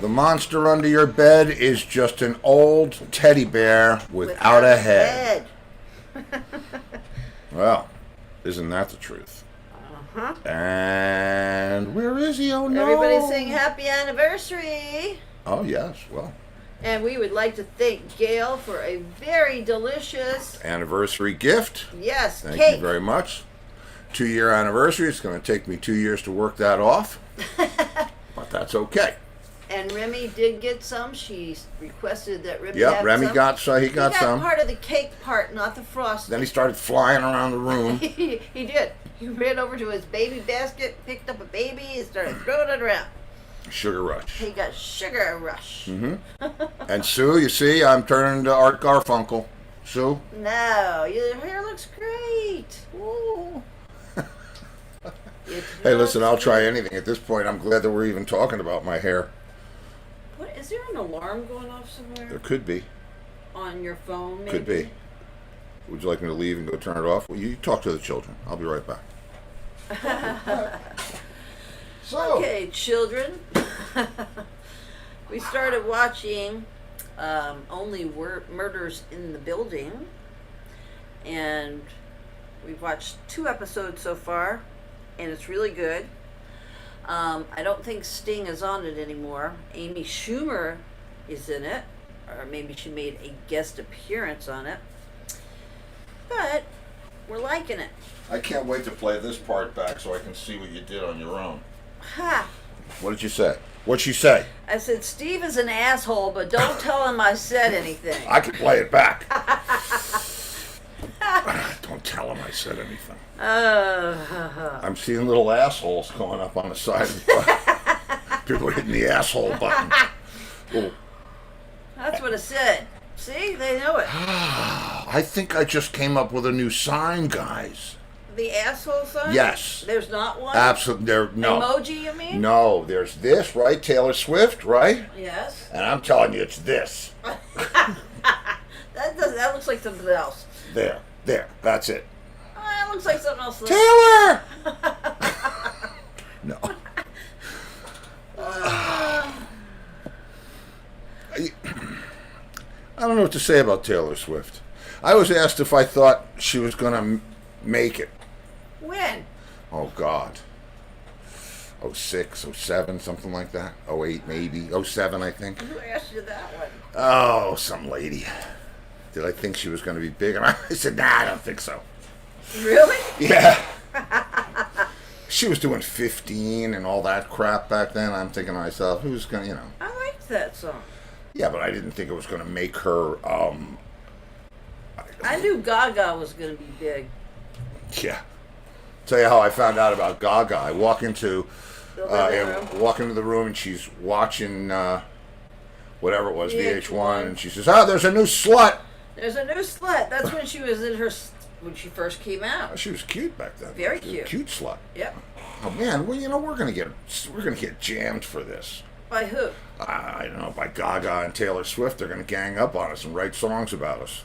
The monster under your bed is just an old teddy bear without a head. Well, isn't that the truth? Uh-huh. And where is he? Oh, no. Everybody sing happy anniversary. Oh, yes. Well. And we would like to thank Gail for a very delicious anniversary gift. Yes, Thank cake. you very much. 2-year anniversary. It's going to take me 2 years to work that off. But that's okay. And Remy did get some. She requested that Remy Yep, have Remy some. got some. He got some. part of the cake part, not the frosting. Then he started flying around the room. He did. He ran over to his baby basket, picked up a baby, and started throwing it around. Sugar rush. He got sugar rush. Mm-hmm. And Sue, you see, I'm turning to Art Garfunkel. Sue? No, your hair looks great. Ooh. Hey, listen, I'll try anything. At this point, I'm glad that we're even talking about my hair. What, is there an alarm going off somewhere? There could be. On your phone, maybe? Could be. Would you like me to leave and go turn it off? Well, you talk to the children. I'll be right back. So. Okay, children. We started watching Only Murders in the Building. And we've watched 2 episodes so far. And it's really good. I don't think Sting is on it anymore. Amy Schumer is in it. Or maybe she made a guest appearance on it. But we're liking it. I can't wait to play this part back so I can see what you did on your own. Ha! What did you say? What'd she say? I said, Steve is an asshole, but don't tell him I said anything. I can play it back. Don't tell him I said anything. I'm seeing little assholes going up on the side of the button. People hitting the asshole button. Little. That's what it said. See? They know it. I think I just came up with a new sign, guys. The asshole sign? Yes. There's not one? Absolutely. No. Emoji, you mean? No, there's this, right? Taylor Swift, right? Yes. And I'm telling you, it's this. That looks like something else. There. That's it. That looks like something else. Taylor! No. I don't know what to say about Taylor Swift. I was asked if I thought she was going to make it. When? Oh, God. 06, 07, something like that. 08, maybe. 07, I think. Who asked you that one? Oh, some lady. Did I think she was going to be big? And I said, nah, I don't think so. Really? Yeah. She was doing 15 and all that crap back then. I'm thinking to myself, who's going to, I liked that song. Yeah, but I didn't think it was going to make her, I knew Gaga was going to be big. Yeah. Tell you how I found out about Gaga. I walk into the room and she's watching whatever it was, VH1, and she says, there's a new slut. There's a new slut. That's when she was when she first came out. She was cute back then. Very cute. Cute slut. Yep. Oh man, well we're gonna get jammed for this. By who? I don't know, by Gaga and Taylor Swift. They're gonna gang up on us and write songs about us.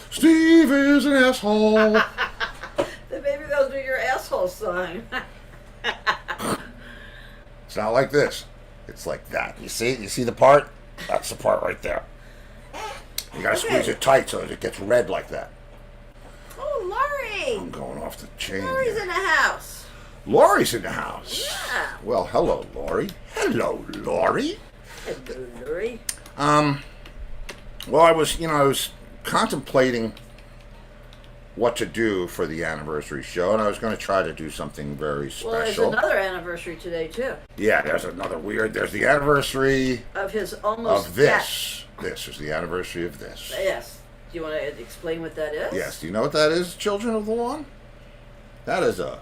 Steve is an asshole. Then maybe they'll do your asshole song. It's not like this. It's like that. You see the part? That's the part right there. You gotta squeeze it tight so that it gets red like that. Oh, Laurie! I'm going off the chain. Laurie's here. in the house. Laurie's in the house. Yeah. Well, hello, Laurie. Hello, Laurie. Hello, Laurie. Well, I was contemplating what to do for the anniversary show, and I was going to try to do something very special. Well, there's another anniversary today, too. Yeah, there's the anniversary of his almost of this. This is the anniversary of this. Yes. Do you want to explain what that is? Yes. Do you know what that is, children of the lawn? That is a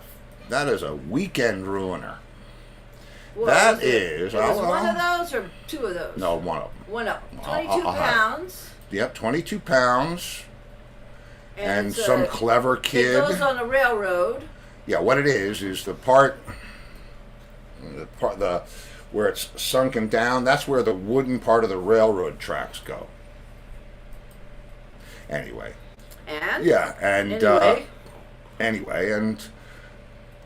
weekend ruiner. Well, that is one of those or 2 of those? No, one of them. One of them. 22 pounds. Yep, 22 pounds. And it's some clever kid. It goes on a railroad. Yeah, what it is the part where it's sunken down. That's where the wooden part of the railroad tracks go. Anyway. And? Yeah, and anyway, and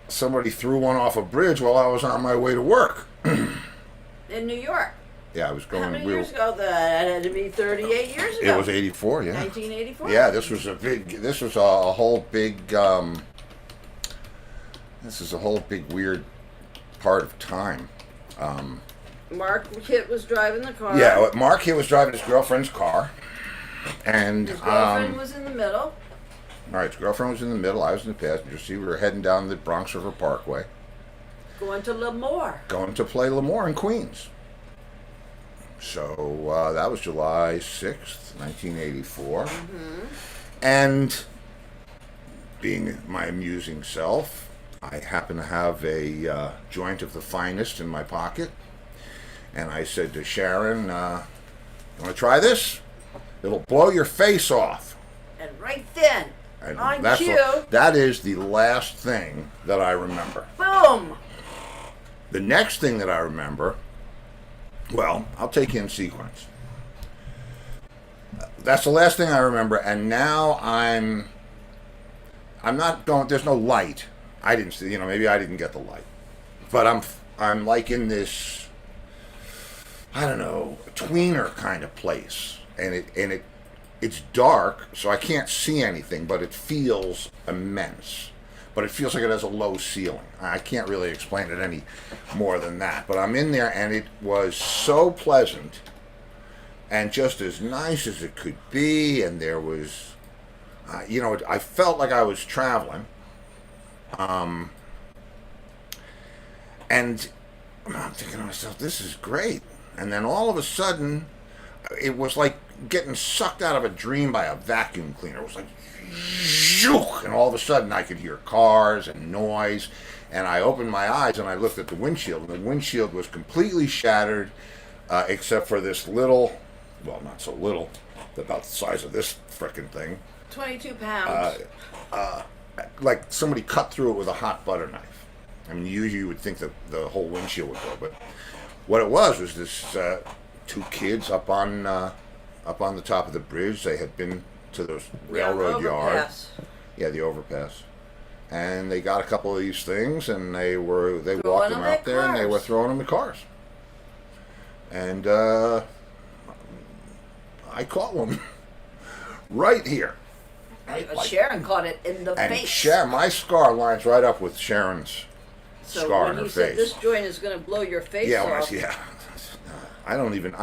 somebody threw one off a bridge while I was on my way to work. In New York. Yeah, I was going. How many years ago? That had to be 38 years ago. It was 84, yeah. 1984? Yeah, this was a whole big, this is a whole big weird part of time. Mark Hitt was driving the car. Yeah, Mark Hitt was driving his girlfriend's car. And his girlfriend was in the middle. All right, his girlfriend was in the middle. I was in the passenger seat. We were heading down the Bronx River Parkway. Going to Lemoore. Going to play Lemoore in Queens. So that was July 6th, 1984. Mm-hmm. And being my amusing self, I happen to have a joint of the finest in my pocket. And I said to Sharon, you want to try this? It'll blow your face off. And right then, and on that's cue. That is the last thing that I remember. Boom! The next thing that I remember, well, I'll take you in sequence. That's the last thing I remember, and now I'm not going, there's no light. I didn't see, maybe I didn't get the light. But I'm like in this, I don't know, tweener kind of place. And it's dark, so I can't see anything, but it feels immense. But it feels like it has a low ceiling. I can't really explain it any more than that. But I'm in there, and it was so pleasant and just as nice as it could be. And there was, I felt like I was traveling. And I'm thinking to myself, this is great. And then all of a sudden, it was like getting sucked out of a dream by a vacuum cleaner. It was like, zook, and all of a sudden I could hear cars and noise, and I opened my eyes and I looked at the windshield, and the windshield was completely shattered, except for this little, well, not so little, about the size of this frickin' thing. 22 pounds. Like somebody cut through it with a hot butter knife. I mean, usually you would think that the whole windshield would go, but what it was this two kids up on the top of the bridge. They had been to the railroad yard. Yeah, the overpass. And they got a couple of these things, and they walked them out there, and they were throwing them in cars. And I caught one right here. Sharon caught it in the face. And my scar lines right up with Sharon's scar in her face. So when you said this joint is going to blow your face off. Yeah. I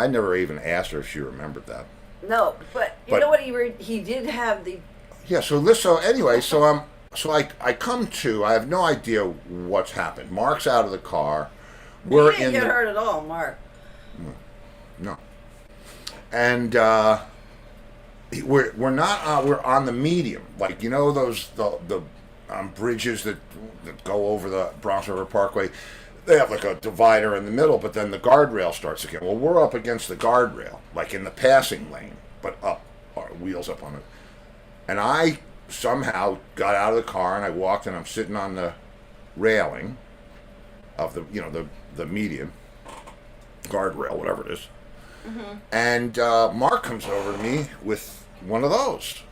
never even asked her if she remembered that. No, but you know what he did have the. Yeah. So I come to. I have no idea what's happened. Mark's out of the car. You didn't get hurt at all, Mark. No. And we're not. We're on the medium, like those the bridges that go over the Bronx River Parkway. They have like a divider in the middle, but then the guardrail starts again. Well, we're up against the guardrail, like in the passing lane, but up, our wheels up on it. And I somehow got out of the car and I walked, and I'm sitting on the railing of the median guardrail, whatever it is. Mm-hmm. And Mark comes over to me with one of those.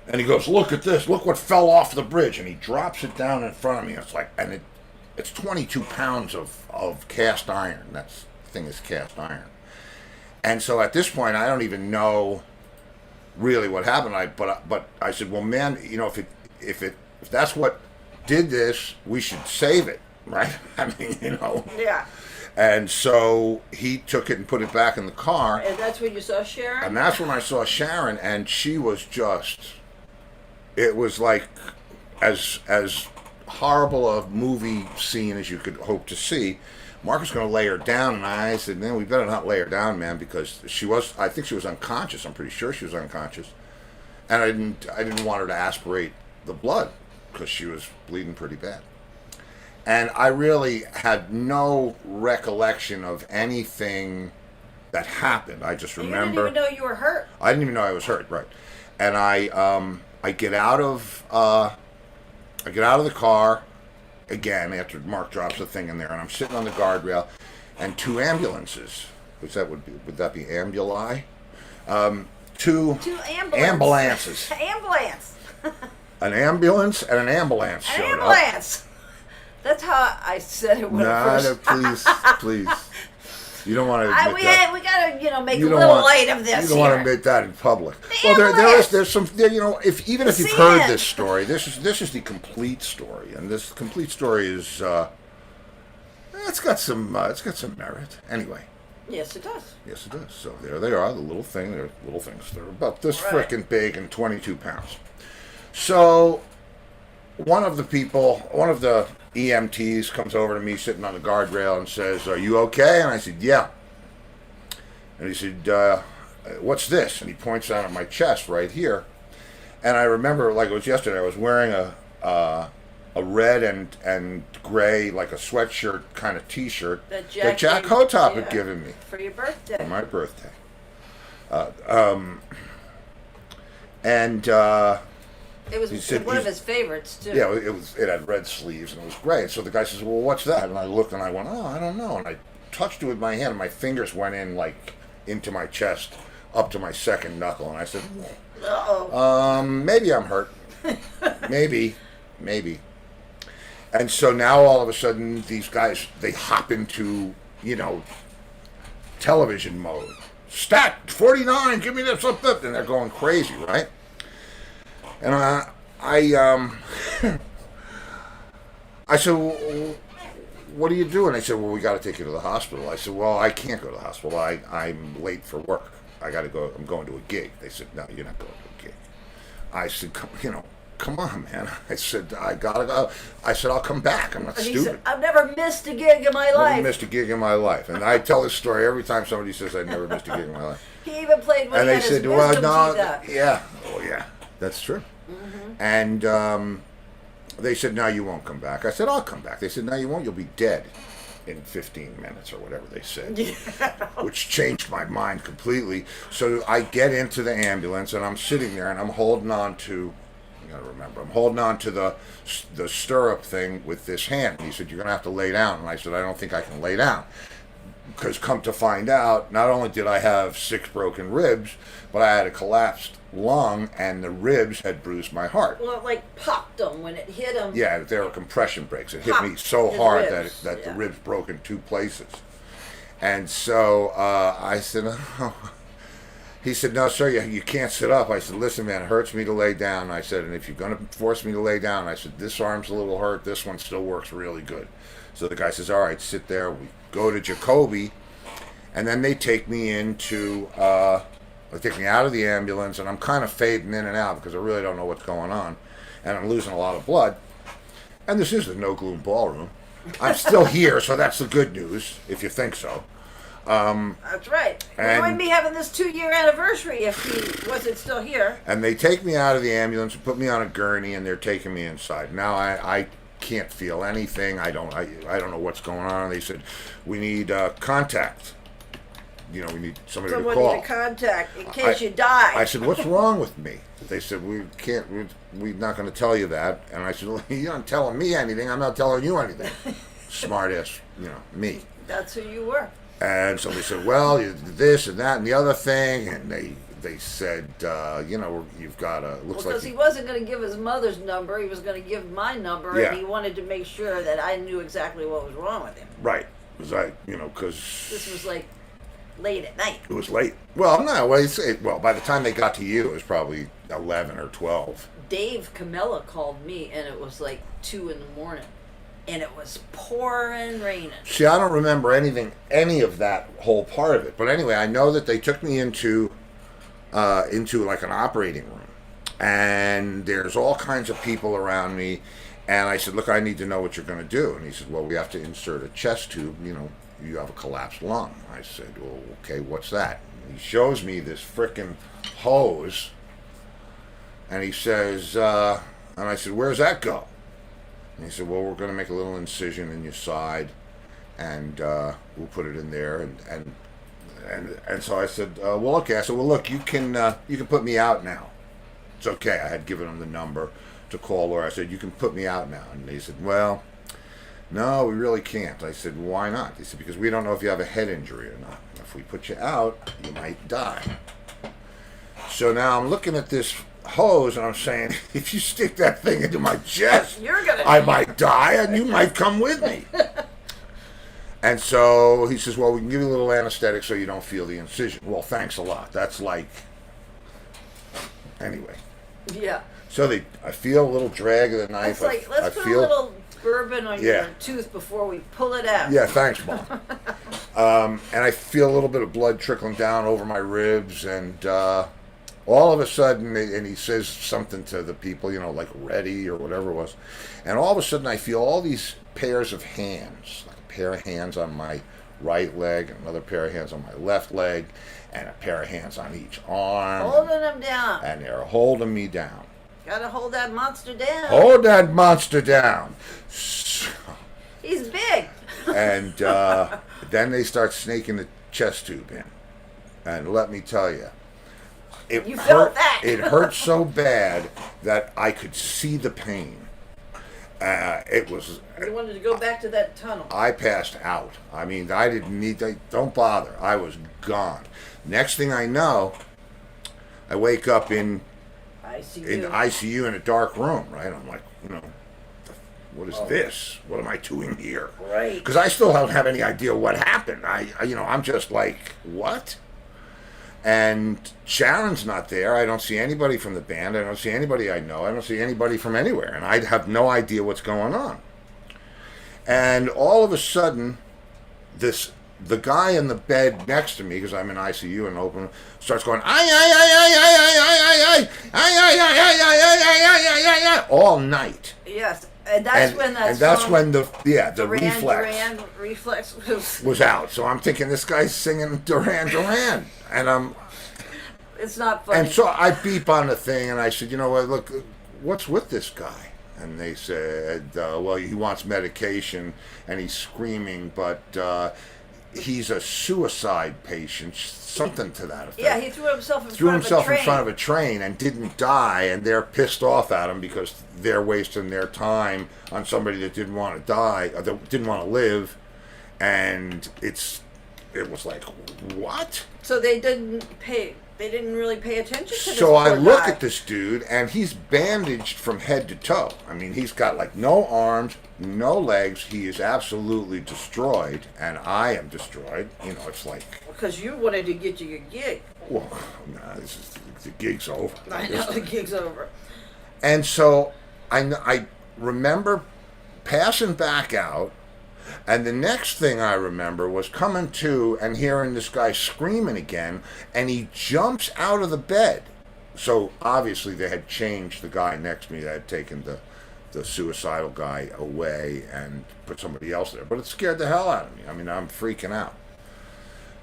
And he goes, "Look at this, look what fell off the bridge." And he drops it down in front of me. It's like, it's 22 pounds of cast iron. That thing is cast iron. And so at this point, I don't even know really what happened. But I said, well, man, if that's what did this, we should save it, right? I mean, Yeah. And so he took it and put it back in the car. And that's when you saw Sharon? And that's when I saw Sharon, and she was just, it was like as horrible a movie scene as you could hope to see. Mark was going to lay her down, and I said, "Man, we better not lay her down, man," because I think she was unconscious. I'm pretty sure she was unconscious, and I didn't want her to aspirate the blood because she was bleeding pretty bad. And I really had no recollection of anything that happened. I just remember. You didn't even know you were hurt. I didn't even know I was hurt, right? And I get out of the car again after Mark drops the thing in there, and I'm sitting on the guardrail, and two ambulances. Would that be ambuli? Two ambulances. Ambulance. An ambulance and an ambulance showed up. That's how I said it when I first. Please. You don't want to admit we that. we gotta make You a don't little want- light of this. You don't want to here. admit that in public. Damn Well, right. there's some, if if you've See heard it. this story, this is the complete story, and this complete story is it's got some merit. Anyway, Yes, it does. yes, it does. So there they are, the little thing. They're little things. They're about this Right. frickin' big and 22 pounds. So one of the EMTs comes over to me sitting on the guardrail and says, "Are you okay?" And I said, "Yeah." And he said, "What's this?" And he points out at my chest right here. And I remember, like it was yesterday, I was wearing a red and gray, like a sweatshirt kind of T-shirt That that Jack gave- Hotop yeah, had given me for your birthday. for my birthday. And It was he said one of he's- his favorites too. yeah, it had red sleeves and it was gray. So the guy says, "Well, what's that?" And I looked and I went, "Oh, I don't know." And I touched it with my hand and my fingers went in like into my chest up to my second knuckle. And I said, Uh-oh. maybe I'm hurt. maybe. And so now all of a sudden these guys, they hop into, television mode. Stat 49, give me this, and they're going crazy, right? And I said, "Well, what are you doing?" They said, "Well, we got to take you to the hospital." I said, "Well, I can't go to the hospital. I'm late for work. I got to go. I'm going to a gig." They said, "No, you're not going to a gig." I said, come on, man." I said, "I gotta go." I said, "I'll come back. I'm not And he stupid. said, I've never missed a gig in my Never life. missed a gig in my life." And I tell this story every time somebody says I never missed a gig in my life. He even played when And he they had said, his "Well, wisdom no, teeth out. yeah, oh yeah, that's true." And they said, "No, you won't come back." I said, "I'll come back." They said, "No, you won't. You'll be dead in 15 minutes or whatever they said," which changed my mind completely. So I get into the ambulance and I'm sitting there and I'm holding on to, you gotta remember, I'm holding on to the stirrup thing with this hand. And he said, "You're gonna have to lay down." And I said, "I don't think I can lay down." Because come to find out, not only did I have 6 broken ribs, but I had a collapsed lung and the ribs had bruised my heart. Well, it like popped him when it hit him. Yeah, there were compression breaks. It hit me Popped so his hard ribs, that the yeah. ribs broke in 2 places. And so I said, "Oh." He said, "No, sir, you can't sit up." I said, "Listen, man, it hurts me to lay down." I said, "And if you're going to force me to lay down," I said, "this arm's a little hurt. This one still works really good." So the guy says, "All right, sit there." We go to Jacoby, and then they take me into, they take me out of the ambulance, and I'm kind of fading in and out because I really don't know what's going on. And I'm losing a lot of blood. And this is the No Gloom Ballroom. I'm still here, so that's the good news, if you think so. That's right. We And- wouldn't be having this 2-year anniversary if he wasn't still here. And they take me out of the ambulance and put me on a gurney, and they're taking me inside. Now I can't feel anything. I don't know what's going on. They said, "We need contact. We need somebody to Someone call." to contact in case you die. I said, "What's wrong with me?" They said, "We can't. We're not going to tell you that." And I said, "Well, you're not telling me anything. I'm not telling you anything." Smart ass, me. That's who you were. And so they said, "Well, you did this and that and the other thing," and they said, "You've got a looks Because like he wasn't going to give his mother's number, he was going to give my number, Yeah. and he wanted to make sure that I knew exactly what was wrong with him. right." Because This was like late at night. it was late. Well, no, well, by the time they got to you, it was probably 11 or 12. Dave Camilla called me, and it was like 2 in the morning, and it was pouring raining. See, I don't remember any of that whole part of it. But anyway, I know that they took me into like an operating room, and there's all kinds of people around me. And I said, "Look, I need to know what you're going to do." And he said, "Well, we have to insert a chest tube. You have a collapsed lung." I said, "Well, okay, what's that?" And he shows me this frickin' hose, and he says, and I said, "Where's that go?" And he said, "Well, we're going to make a little incision in your side, and we'll put it in there." And so I said, "Well, okay." I said, "Well, look, you can put me out now. It's okay." I had given him the number to call Laura. I said, "You can put me out now." And they said, "Well, no, we really can't." I said, "Why not?" They said, "Because we don't know if you have a head injury or not. If we put you out, you might die." So now I'm looking at this hose and I'm saying, if you stick that thing into my chest, You're gonna I might die and you might come with me. And so he says, well, we can give you a little anesthetic so you don't feel the incision. Well, thanks a lot. That's like, anyway. Yeah. So I feel a little drag of the knife. It's like, let's put a little bourbon on your tooth before we pull it out. Yeah, thanks, Mom. And I feel a little bit of blood trickling down over my ribs, and all of a sudden, and he says something to the people, like ready or whatever it was, and all of a sudden I feel all these pairs of hands, like a pair of hands on my right leg, and another pair of hands on my left leg, and a pair of hands on each arm. Holding them down. And they're holding me down. Gotta hold that monster down. Hold that monster down. So, he's big. And then they start snaking the chest tube in. And let me tell you, you felt that. It hurt so bad that I could see the pain. It was. You wanted to go back to that tunnel. I passed out. I mean, I didn't need to. Don't bother. I was gone. Next thing I know, I wake up in the ICU in a dark room, right? I'm like, what is this? What am I doing here? Right. Because I still don't have any idea what happened. I'm just like, what? And Sharon's not there. I don't see anybody from the band. I don't see anybody I know. I don't see anybody from anywhere. And I have no idea what's going on. And all of a sudden, the guy in the bed next to me, because I'm in ICU and open, starts going, all night. Yes, and that's when the Duran reflex was out. So I'm thinking this guy's singing Duran, and it's not funny. And so I beep on the thing, and I said, look, what's with this guy? And they said, well, he wants medication, and he's screaming, but he's a suicide patient, something to that effect. Yeah, he threw himself in front of a train and didn't die, and they're pissed off at him because they're wasting their time on somebody that didn't want to die, or that didn't want to live, and it was like, what? So they didn't really pay attention to this So I look guy. at this dude, and he's bandaged from head to toe. I mean, he's got like no arms, no legs. He is absolutely destroyed, and I am destroyed. It's like... Because you wanted to get you your gig. Well, the gig's over. I know, the gig's over. And so I remember passing back out, and the next thing I remember was coming to and hearing this guy screaming again, and he jumps out of the bed. So obviously they had changed the guy next to me. They had taken the suicidal guy away and put somebody else there. But it scared the hell out of me. I mean, I'm freaking out.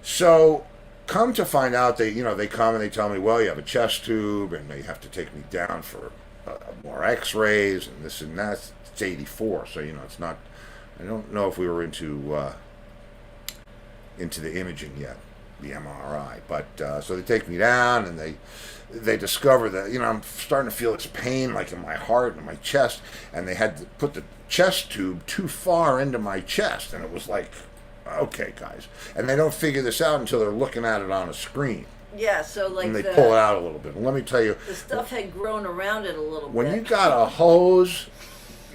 So come to find out, they come and they tell me, well, you have a chest tube, and they have to take me down for more x-rays and this and that. It's 84, so it's not... I don't know if we were into the imaging yet, the MRI. But so they take me down, and they discover that I'm starting to feel this pain like in my heart and my chest, and they had to put the chest tube too far into my chest, and it was like, okay, guys, and they don't figure this out until they're looking at it on a screen. Yeah, so like and they pull it out a little bit. And let me tell you, the stuff had grown around it a little bit. When you got a hose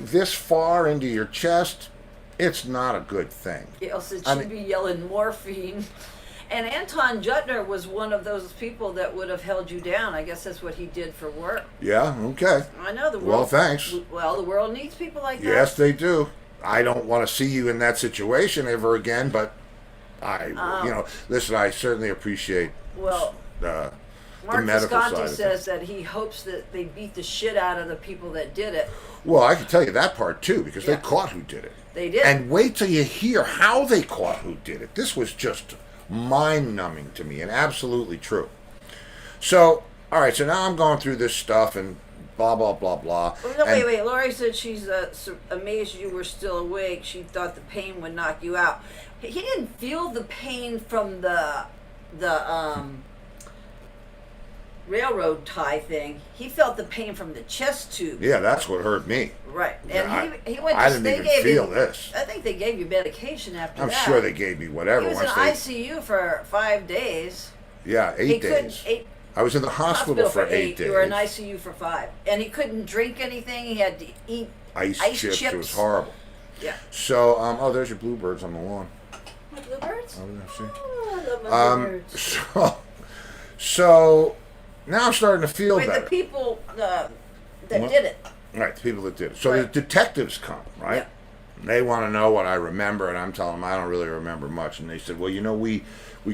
this far into your chest, it's not a good thing. Gail said she'd be yelling morphine. And Anton Jutner was one of those people that would have held you down. I guess that's what he did for work. Yeah, okay. I know the world. Well, thanks. Well, the world needs people like that. Yes, they do. I don't want to see you in that situation ever again, but listen, I certainly appreciate the Mark medical Visconti side says that he hopes that they beat the shit out of the people that did it. Well, I can tell you that part too, because they caught who did it. They did. And wait till you hear how they caught who did it. This was just mind-numbing to me and absolutely true. So, all right, so now I'm going through this stuff and blah, blah, blah, blah. Oh, no, wait. Laurie said she's amazed you were still awake. She thought the pain would knock you out. He didn't feel the pain from the railroad tie thing. He felt the pain from the chest tube. Yeah, that's what hurt me. Right. And he went to... I didn't even feel this. I think they gave you medication after that. I'm sure they gave me whatever. He was in ICU for 5 days. Yeah, 8 days. I was in the hospital for 8 days. You were in ICU for 5. And he couldn't drink anything. He had to eat ice chips. It was horrible. Yeah. So, there's your bluebirds on the lawn. birds. See. Oh, I love my birds. So now I'm starting to feel Wait, better. the people that did it. Right, the people that did it. So Right. the detectives come, right? Yeah. And they want to know what I remember, and I'm telling them I don't really remember much. And they said, well, we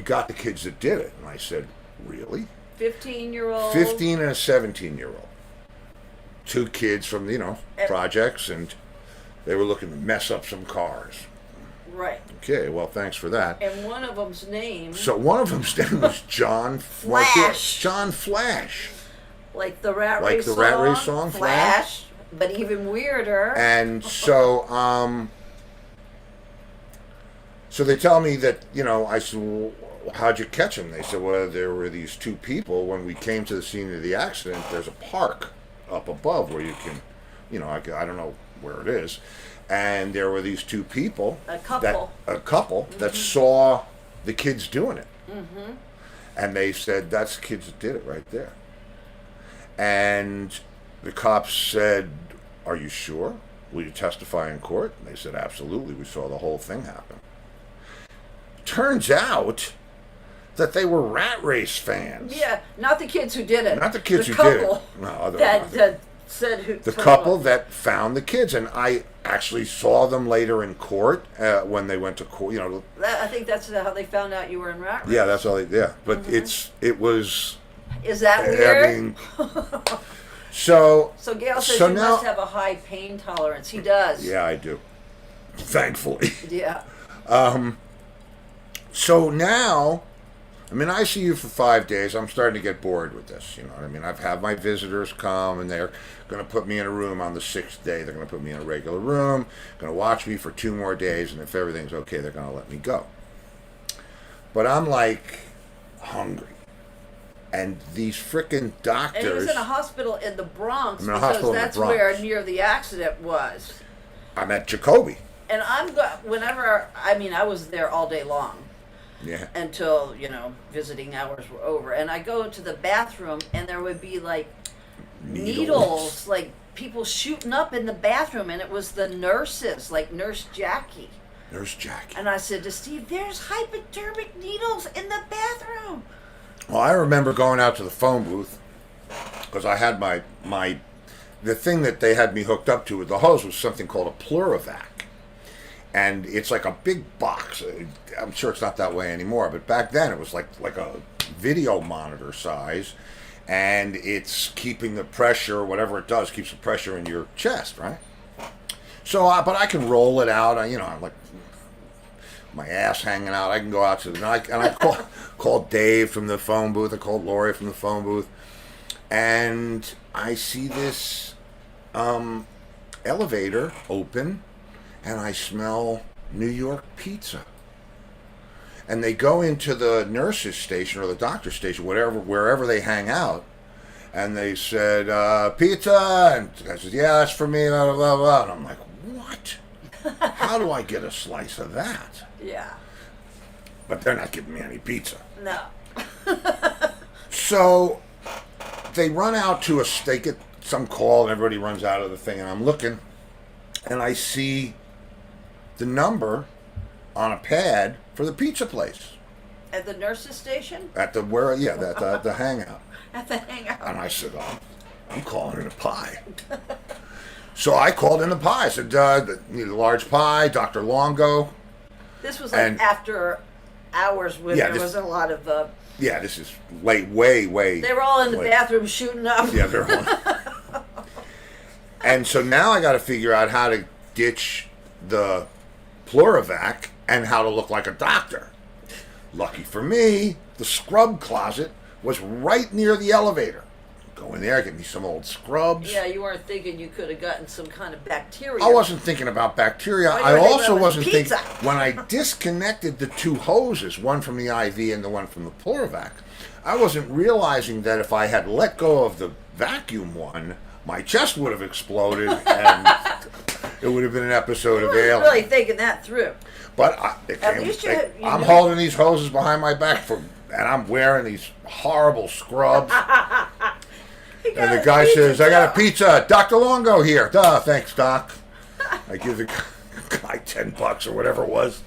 got the kids that did it. And I said, really? 15-year-old. 15 and a 17-year-old. Two kids from, projects, and they were looking to mess up some cars. Right. Okay, well, thanks for that. And one of them's name. So one of them's name was John Flash. John Flash. Like the Rat Race song. Like the Rat Race song, Flash. But even weirder. And so, so they tell me that, I said, well, how'd you catch them? They said, well, there were these two people. When we came to the scene of the accident, there's a park up above where you can, I don't know where it is. And there were these two people. A couple. That saw the kids doing it. Mm-hmm. And they said, that's the kids that did it right there. And the cops said, are you sure? Will you testify in court? And they said, absolutely. We saw the whole thing happen. Turns out that they were Rat Race fans. Yeah, not the kids who did it. Not the kids who couple did it. No, that said who. The couple that found the kids, and I actually saw them later in court when they went to court. I think that's how they found out you were in Rat Race. Yeah, that's all. But it was. Is that weird? So Gail says you must have a high pain tolerance. He does. Yeah, I do. Thankfully. Yeah. So now, I see you for 5 days. I'm starting to get bored with this. You know what I mean? I've had my visitors come, and they're going to put me in a room on the 6th day. They're going to put me in a regular room, going to watch me for 2 more days, and if everything's okay, they're going to let me go. But I'm like hungry. And these frickin' doctors... And he was in a hospital in the Bronx because that's where near the accident was. I'm at Jacoby. And I was there all day long. Yeah. Until, visiting hours were over. And I go to the bathroom, and there would be, like, needles, like, people shooting up in the bathroom. And it was the nurses, like Nurse Jackie. Nurse Jackie. And I said to Steve, there's hypodermic needles in the bathroom. Well, I remember going out to the phone booth because I had the thing that they had me hooked up to with the hose was something called a Pluravac. And it's like a big box. I'm sure it's not that way anymore, but back then it was like a video monitor size, and it's keeping the pressure, whatever it does, keeps the pressure in your chest, right? So, but I can roll it out. I'm like my ass hanging out. I can go out to the night, and I called Dave from the phone booth. I called Laurie from the phone booth, and I see this elevator open, and I smell New York pizza. And they go into the nurse's station or the doctor's station, wherever they hang out, and they said, pizza, and I said, yeah, that's for me, blah, blah, blah. And I'm like, what? How do I get a slice of that? Yeah. But they're not giving me any pizza. No. So they run out they get some call, and everybody runs out of the thing, and I'm looking, and I see the number on a pad for the pizza place. At the nurse's station? At the hangout. At the hangout. And I said, I'm calling it a pie. So I called in the pie. I said, need a large pie, Dr. Longo. This was like after hours when there wasn't a lot of... yeah, this is late, way. They were all in the bathroom shooting up. Yeah, they're all... And so now I got to figure out how to ditch the Pluravac and how to look like a doctor. Lucky for me, the scrub closet was right near the elevator. Go in there, get me some old scrubs. Yeah, you weren't thinking you could have gotten some kind of bacteria. I wasn't thinking about bacteria. I also wasn't thinking... When I disconnected the two hoses, one from the IV and the one from the Pluravac, I wasn't realizing that if I had let go of the vacuum one, my chest would have exploded and it would have been an episode of Alien. Really thinking that through. But I'm holding these hoses behind my back and I'm wearing these horrible scrubs. And the guy says, I got a pizza. Dr. Longo here. Duh, thanks, Doc. I give the guy $10 or whatever it was.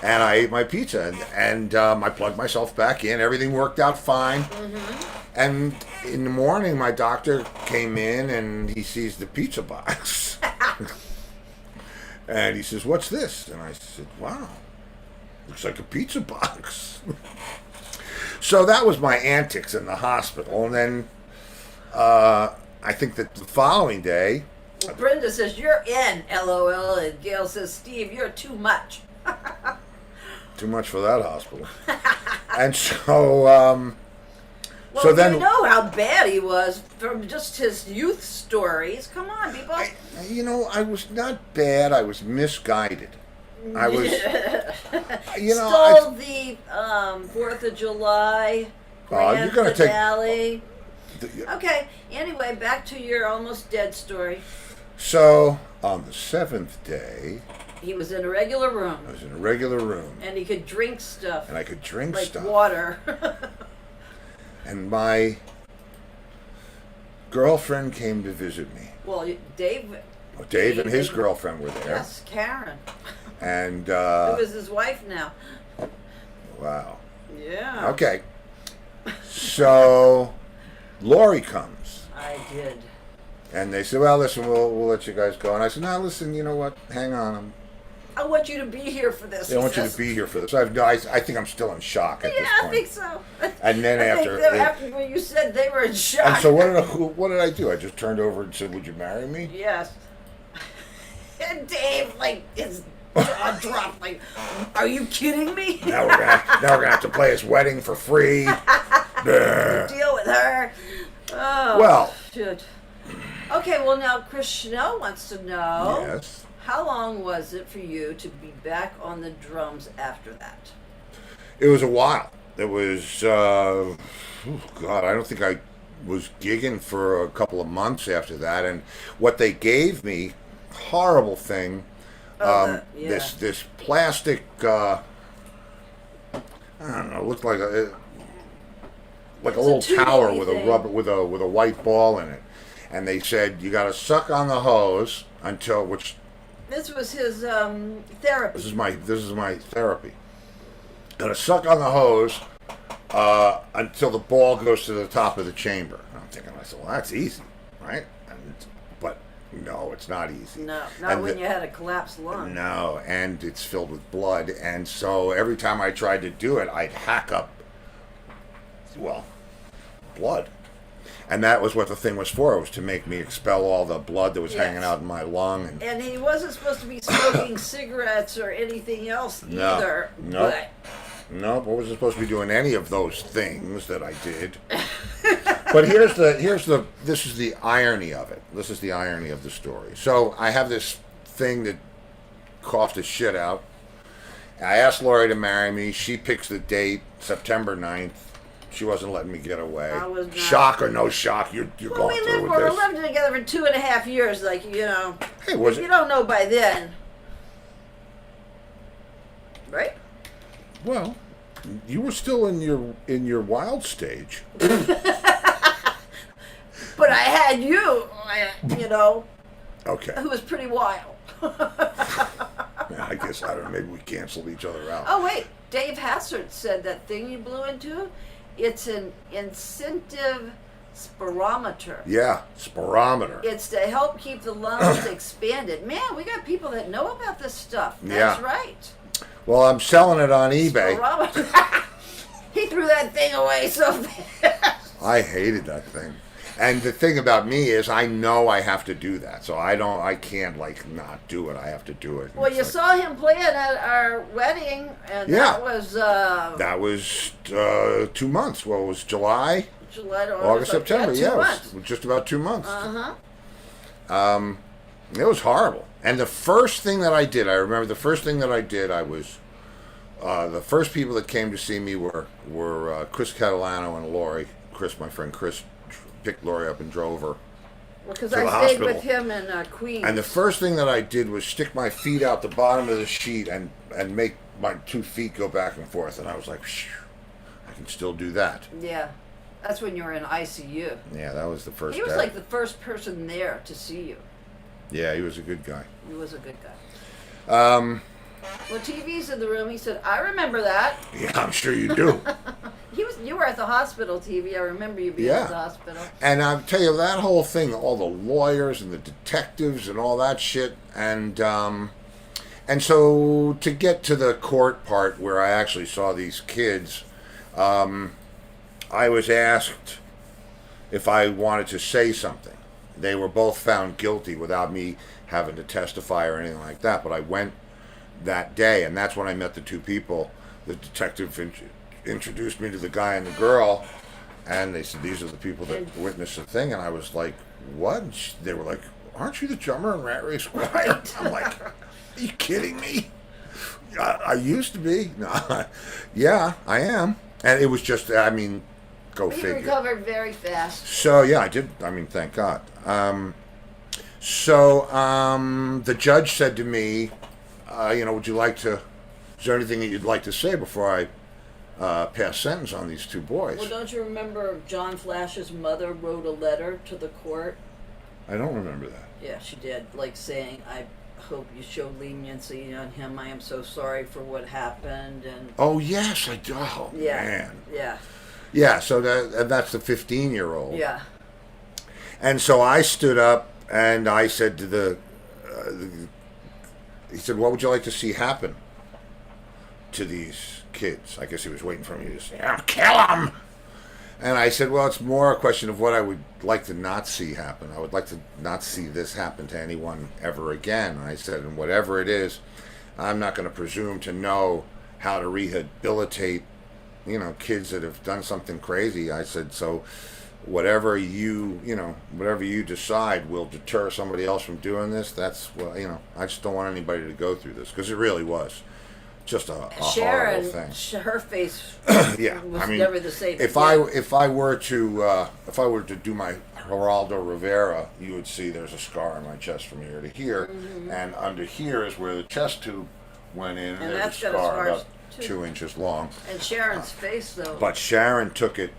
And I ate my pizza, and I plugged myself back in. Everything worked out fine. And in the morning, my doctor came in, and he sees the pizza box. And he says, "What's this?" And I said, "Wow, looks like a pizza box." So that was my antics in the hospital. And then I think that the following day... Well, Brenda says, "You're in, LOL." And Gail says, "Steve, you're too much." Too much for that hospital. And so... Well, so then, you know how bad he was from just his youth stories. Come on, people. I was not bad. I was misguided. I was, stole the 4th of July grand you're gonna finale. Okay. Anyway, back to your almost dead story. So on the 7th day, he was in a regular room. I was in a regular room, and he could drink stuff. And I could drink like stuff, water. And my girlfriend came to visit me. Well, Dave and his girlfriend were there. Yes, Karen. And who was his wife now? Wow. Yeah. Okay. So Laurie comes. I did. And they said, "Well, listen, we'll let you guys go." And I said, "No, listen, you know what? Hang on. I want you to be here for this." I want you to be here for this. I think I'm still in shock at this point. Yeah, I think so. And then after when you said they were in shock. And so what did I do? I just turned over and said, "Would you marry me?" Yes. And Dave, his jaw dropped. Are you kidding me? Now we're gonna have to play his wedding for free. Deal with her. Oh. Well. Shit. Okay. Well, now Chris Schnell wants to know. Yes. How long was it for you to be back on the drums after that? It was a while. It was, God, I don't think I was gigging for a couple of months after that. And what they gave me, horrible thing, this plastic, I don't know, looked like a little tower with a rubber with a white ball in it. And they said you got to suck on the hose until which. This was his therapy. This is my therapy. Gonna suck on the hose until the ball goes to the top of the chamber. And I'm thinking, well, that's easy, right? But no, it's not easy. No, not when you had a collapsed lung. No, and it's filled with blood, and so every time I tried to do it, I'd hack up, blood. And that was what the thing was for. It was to make me expel all the blood that was hanging out in my lung. And he wasn't supposed to be smoking cigarettes or anything else either. No. Nope, I wasn't supposed to be doing any of those things that I did. But this is the irony of it. This is the irony of the story. So I have this thing that coughed his shit out. I asked Laurie to marry me. She picks the date, September 9th. She wasn't letting me get away. I was not. Shock or no shock, you're going through with this. We lived together for 2.5 years, Hey, was you don't know by then. Right? Well, you were still in your wild stage. But I had you, Okay. who was pretty wild. I guess, I don't know, maybe we canceled each other out. Oh, wait. Dave Hassard said that thing you blew into, it's an incentive spirometer. Yeah, spirometer. It's to help keep the lungs expanded. Man, we got people that know about this stuff. That's right. Well, I'm selling it on eBay. Spirometer. He threw that thing away so fast. I hated that thing. And the thing about me is I know I have to do that. So I can't not do it. I have to do it. Well, you saw him playing at our wedding, and that was... that was 2 months. Well, it was July to August, September. It was just about 2 months. Uh-huh. It was horrible. And the first thing that I did, I remember the first thing that I did, I was... the first people that came to see me were Chris Catalano and Laurie. My friend Chris, picked Laurie up and drove her because to the I stayed hospital. with him in Queens. And the first thing that I did was stick my feet out the bottom of the sheet and make my 2 feet go back and forth. And I was like, I can still do that. Yeah. That's when you were in ICU. Yeah, that was the first He was day. like the first person there to see you. Yeah, he was a good guy. He was a good guy. Well, TV's in the room. He said, I remember that. Yeah, I'm sure you do. You were at the hospital, TV. I remember you being at the hospital. And I'll tell you, that whole thing, all the lawyers and the detectives and all that shit. And so to get to the court part where I actually saw these kids, I was asked if I wanted to say something. They were both found guilty without me having to testify or anything like that. But I went that day, and that's when I met the two people. The detective introduced me to the guy and the girl, and they said, these are the people that witnessed the thing. And I was like, what? And they were like, aren't you the drummer in Rat Race Choir? I'm like, are you kidding me? I used to be. No, yeah, I am. And it was just, I mean, go figure. You recovered very fast. So, yeah, I did. I mean, thank God. The judge said to me, would you like to, is there anything that you'd like to say before I pass sentence on these two boys? Well, don't you remember John Flash's mother wrote a letter to the court? I don't remember that. Yeah, she did, like saying, I hope you show leniency on him. I am so sorry for what happened. And oh, yes, I do. Oh, yeah, man. Yeah. Yeah, so that's the 15-year-old. Yeah. And so I stood up and I said to he said, what would you like to see happen to these kids? I guess he was waiting for me to say, kill them. And I said, well, it's more a question of what I would like to not see happen. I would like to not see this happen to anyone ever again. And I said, and whatever it is, I'm not going to presume to know how to rehabilitate, kids that have done something crazy. I said, so whatever you decide will deter somebody else from doing this. That's, I just don't want anybody to go through this, because it really was just a horrible thing. Her face yeah, was never the same. If I were to do my Geraldo Rivera, you would see there's a scar on my chest from here to here, and under here is where the chest tube went in, and there's a scar about 2 inches long. And Sharon's face, though. But Sharon took it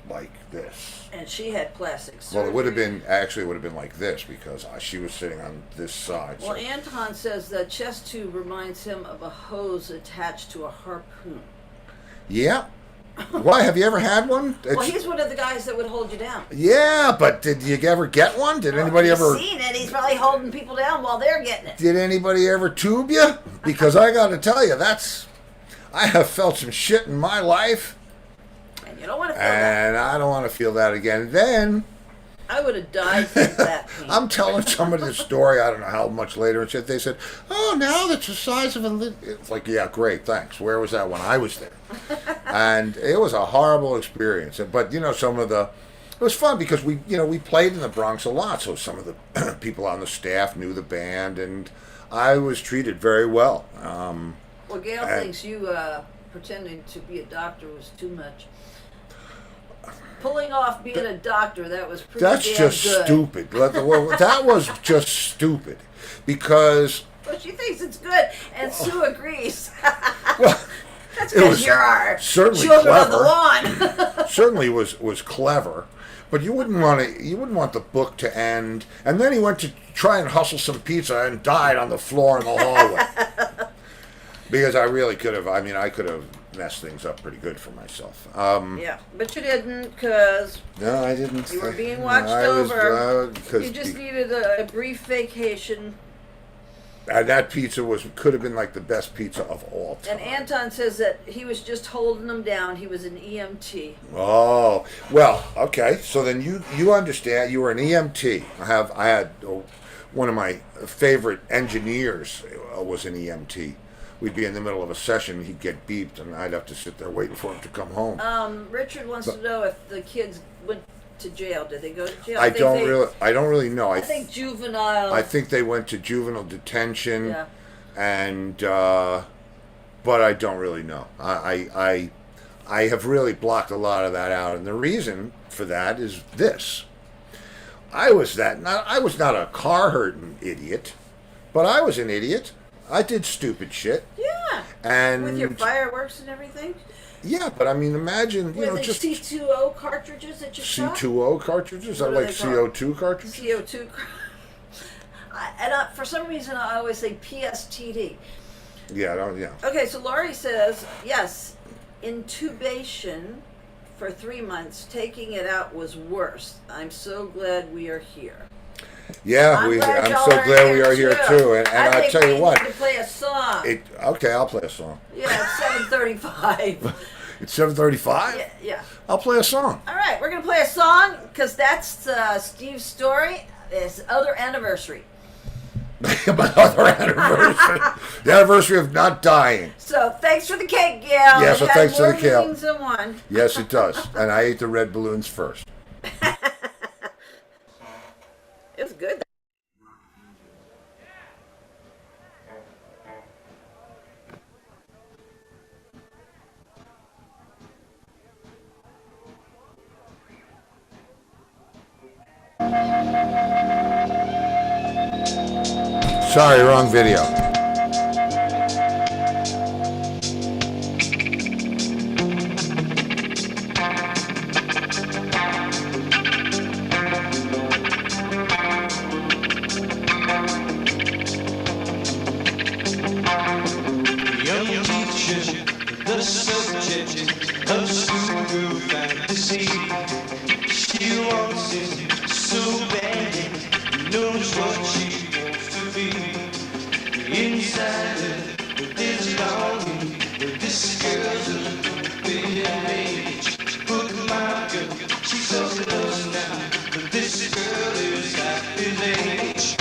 like this. And she had plastic surgery. Well, it would have been like this, because she was sitting on this side. Well, so. Anton says that chest tube reminds him of a hose attached to a harpoon. Yeah. Why? Have you ever had one? Well, he's one of the guys that would hold you down. Yeah, but did you ever get one? Did anybody ever? He's seen it. He's probably holding people down while they're getting it. Did anybody ever tube you? Because I got to tell you, I have felt some shit in my life. And you don't want to feel that. And I don't want to feel that again. Then I would have died from that pain. I'm telling somebody the story, I don't know how much later, and they said, oh, now that's the size of a... It's like, yeah, great, thanks. Where was that when I was there? And it was a horrible experience. But, some of the... It was fun because we played in the Bronx a lot, so some of the people on the staff knew the band, and I was treated very well. Well, Gail thinks you pretending to be a doctor was too much. Pulling off being a doctor, that was pretty That's damn just good. Stupid. Well, that was just stupid because... Well, she thinks it's good, and Sue agrees. Well, that's because you're our children clever. on the lawn. Certainly was clever, but you wouldn't want the book to end. And then he went to try and hustle some pizza and died on the floor in the hallway. Because I really could have. I mean, I could have messed things up pretty good for myself. Yeah, but you didn't, because no, I didn't. You were being watched over. You just needed a brief vacation. And that pizza could have been like the best pizza of all time. And Anton says that he was just holding them down. He was an EMT. Oh, well, okay. So then you understand. You were an EMT. I had one of my favorite engineers was an EMT. We'd be in the middle of a session, he'd get beeped, and I'd have to sit there waiting for him to come home. Richard wants to know if the kids went to jail. Did they go to jail? I don't really know. I think juvenile. I think they went to juvenile detention. Yeah. And but I don't really know. I have really blocked a lot of that out, and the reason for that is this: I was not a car hurting idiot, but I was an idiot. I did stupid shit. Yeah. And with your fireworks and everything. Yeah, but I mean, imagine just C2O cartridges that you shot. C2O cartridges? I like CO2 cartridges. CO2. And for some reason, I always say PSTD. Yeah, I don't, yeah. Okay, so Laurie says, yes, intubation for 3 months. Taking it out was worse. I'm so glad we are here. Yeah, I'm I'm so glad we are here too. And I tell you what. I need to play a song. Okay, I'll play a song. Yeah, it's 7:35. It's 7:35? Yeah. I'll play a song. All right, we're going to play a song because that's Steve's story. His other anniversary. My other anniversary. The anniversary of not dying. So thanks for the cake, Gail. Yeah, so thanks for the cake. Balloons than one. Yes, it does. And I ate the red balloons first. It was good. Sorry, wrong video. Young teacher, the subject of schoolgirl fantasy. She wants it so bad, knows what she wants to be. Inside her, there's longing, this girl's a little bit of age. Bookmarker, she's so close now, but this girl is half his age.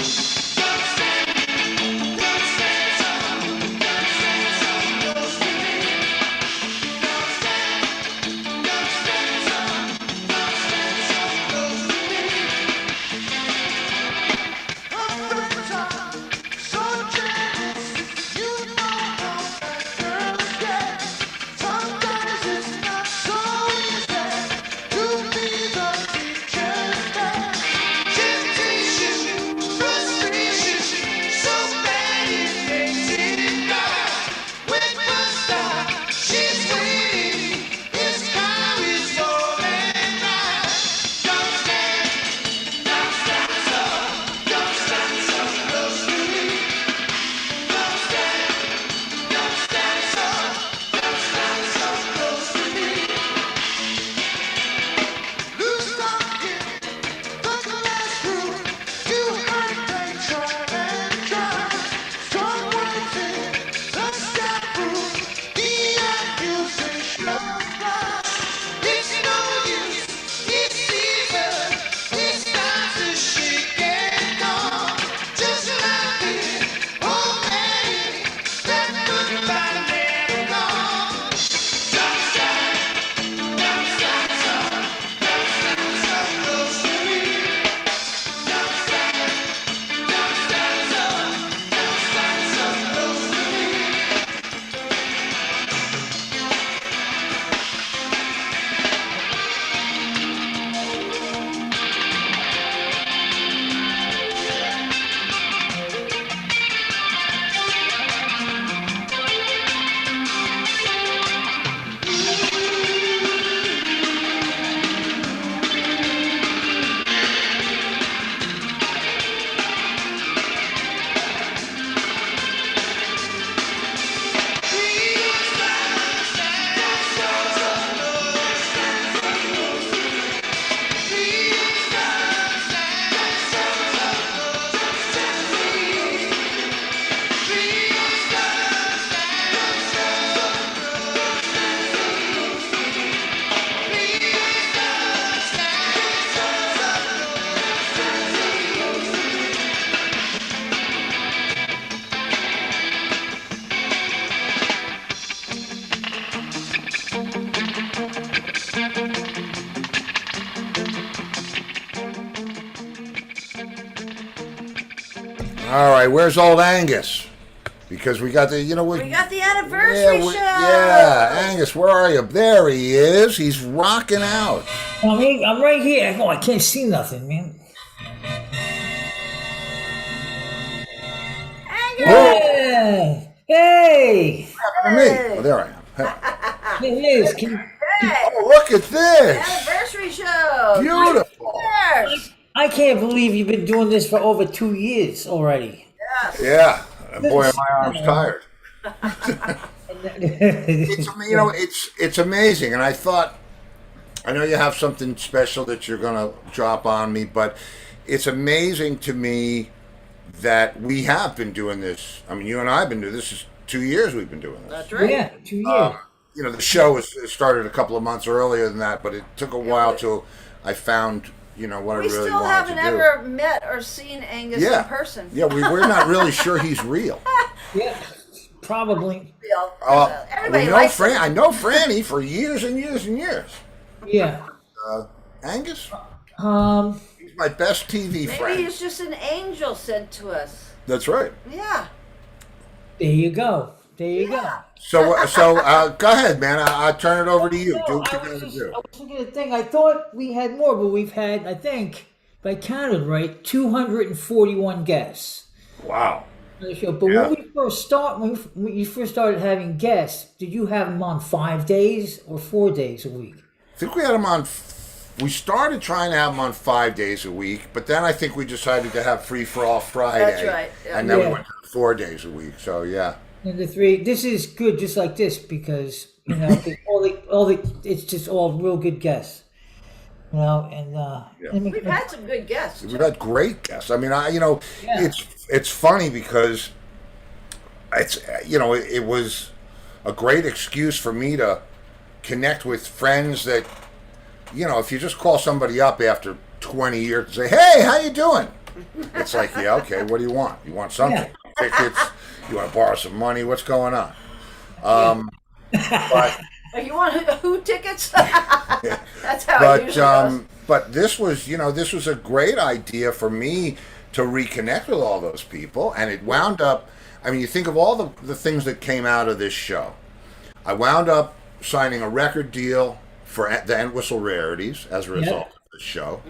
All right, where's old Angus? Because we got the, We got the anniversary show. Yeah, Angus, where are you? There he is. He's rocking out. I'm right here. Oh, I can't see nothing, man. Angus! Hey! Hey! What happened to me? Oh, there I am. Hey. It is. Oh, look at this. Anniversary show. Beautiful. Yes. I can't believe you've been doing this for over 2 years already. Yes. Yeah. And boy, are my arms tired. It's amazing, and I know you have something special that you're gonna drop on me, but it's amazing to me that we have been doing this. I mean, you and I have been doing this. Is 2 years we've been doing this. That's right. Yeah, 2 years. The show was started a couple of months earlier than that, but it took a while till I found what I We really still wanted haven't to do. ever met or seen Angus in person. Yeah, we're not really sure he's real. Yeah, probably. Everybody we know likes Fran. him. I know Franny for years and years and years. Yeah. Angus, Um. he's my best TV Maybe friend. he's just an angel sent to us. That's right. Yeah. There you go. There you go. So go ahead, man. I'll turn it over to you. Do what you're I going to was do. looking at the thing. I thought we had more, but we've had, I think, if I counted right, 241 guests Wow. on the show. But Yeah. when you first started having guests, did you have them on 5 days or 4 days a week? I think we had him on. We started trying to have him on 5 days a week, but then I think we decided to have Free for All Friday. That's right, yeah. And then we Yeah. went to 4 days a week. So yeah. And the three. This is good, just like this, because it's just all real good guests. And We've had some good guests. We've had great guests. I mean, Yeah. it's funny because it was a great excuse for me to connect with friends that, if you just call somebody up after 20 years and say, "Hey, how you doing?" It's like, yeah, okay, what do you want? You want something? Tickets? You want to borrow some money? What's going on? But You want who tickets? That's how it usually goes. But this was a great idea for me to reconnect with all those people, and it wound up. I mean, you think of all the things that came out of this show. I wound up signing a record deal for the Entwistle Rarities as a result of this show.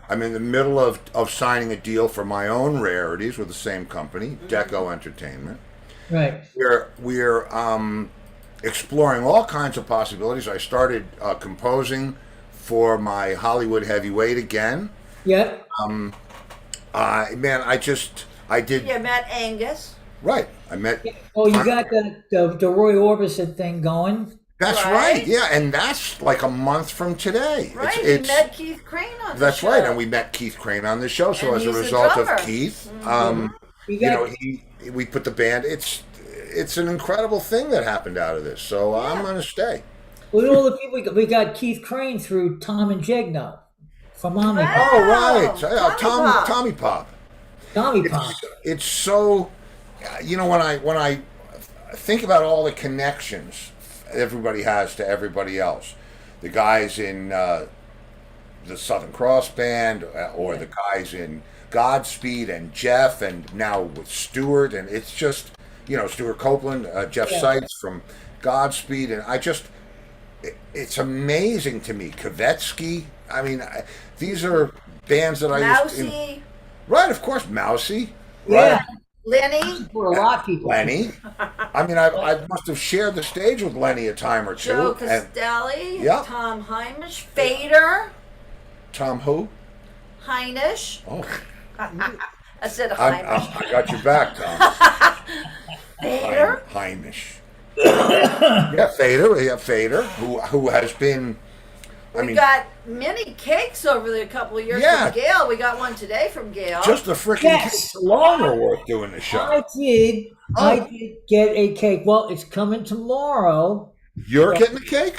I'm in the middle of signing a deal for my own rarities with the same company, Deco Entertainment. Right. We're exploring all kinds of possibilities. I started composing for my Hollywood heavyweight again. Yeah. I did. You met Angus. Right. I met. Oh, you got the Roy Orbison thing going. That's Right. right. Yeah, and that's like a month from today. Right, you met Keith Crane on the That's show. right, and we met Keith Crane on the show. So And as a he's the result of drummer. Keith, You got, we put the band. It's an incredible thing that happened out of this. So I'm going to stay. with all the people we got Keith Crane through Tom and Jegno from Omni. Oh right, Tommy Pop. Tommy Pop. Tommy Pop. It's so, when I think about all the connections everybody has to everybody else, the guys in the Southern Cross Band, or the guys in Godspeed, and Jeff, and now with Stuart, and it's just, Stuart Copeland, Jeff Seitz from Godspeed, and it's amazing to me. Kavetsky, I mean, these are bands that I used to... Mousy, Right, of course, Mousy. Yeah. Right. Lenny, For a lot of people. Lenny. I mean, I must have shared the stage with Lenny a time or two. Joe And Castelli, Yeah. Tom Heimisch, Fader, Tom who? Heinisch. Oh, I said Heimisch. I got your back, Tom. Fader. Heimisch. Yeah, Fader. Yeah, Fader, who has been... We got many cakes over the couple of years Yeah. from Gail. We got one today from Gail. just a freaking Yes. cake longer worth doing the show. I did get a cake. Well, it's coming tomorrow. You're getting the cake?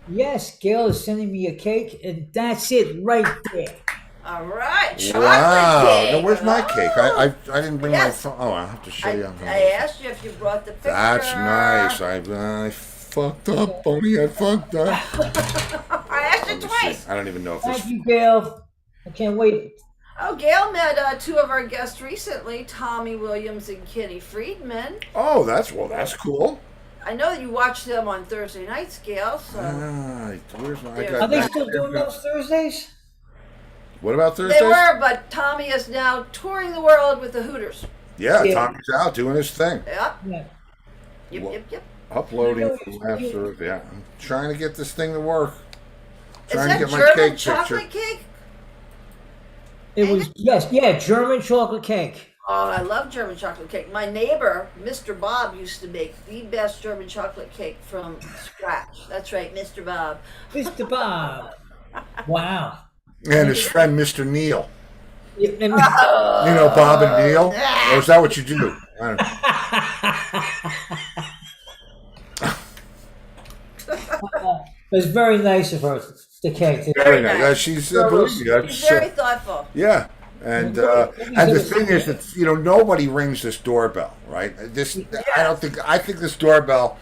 Yes, Gail is sending me a cake, and that's it right there. All right, chocolate Wow. cake. Now, where's my cake? I didn't bring Yes. my phone. Oh, I have to show you. I asked you if you brought the picture. That's nice. I fucked up, Bonnie. I fucked up. I asked you twice. I don't even know if Thank this. you, Gail. I can't wait. Oh, Gail met two of our guests recently, Tommy Williams and Kenny Friedman. Oh, that's cool. I know you watched them on Thursday nights, Gail, so... Where's my? Are Are they still doing those Thursdays? What about Thursdays? They were, but Tommy is now touring the world with the Hooters. Yeah, Yeah. Tommy's out doing his thing. Yep, Yeah. yep. Uploading from last Thursday. Yeah, I'm trying to get this thing to work. Is Trying that to get my German cake chocolate picture. cake? It was, yes, yeah, German chocolate cake. Oh, I love German chocolate cake. My neighbor, Mr. Bob, used to make the best German chocolate cake from scratch. That's right, Mr. Bob. Mr. Bob. Wow. And his friend, Mr. Neil. Yeah, You know Bob and Neil? Or is that what you do? I don't know. It was very nice of her, the cake. Very nice. She's believe me, that's, He's very thoughtful. yeah. And the thing is that nobody rings this doorbell, right? I think this doorbell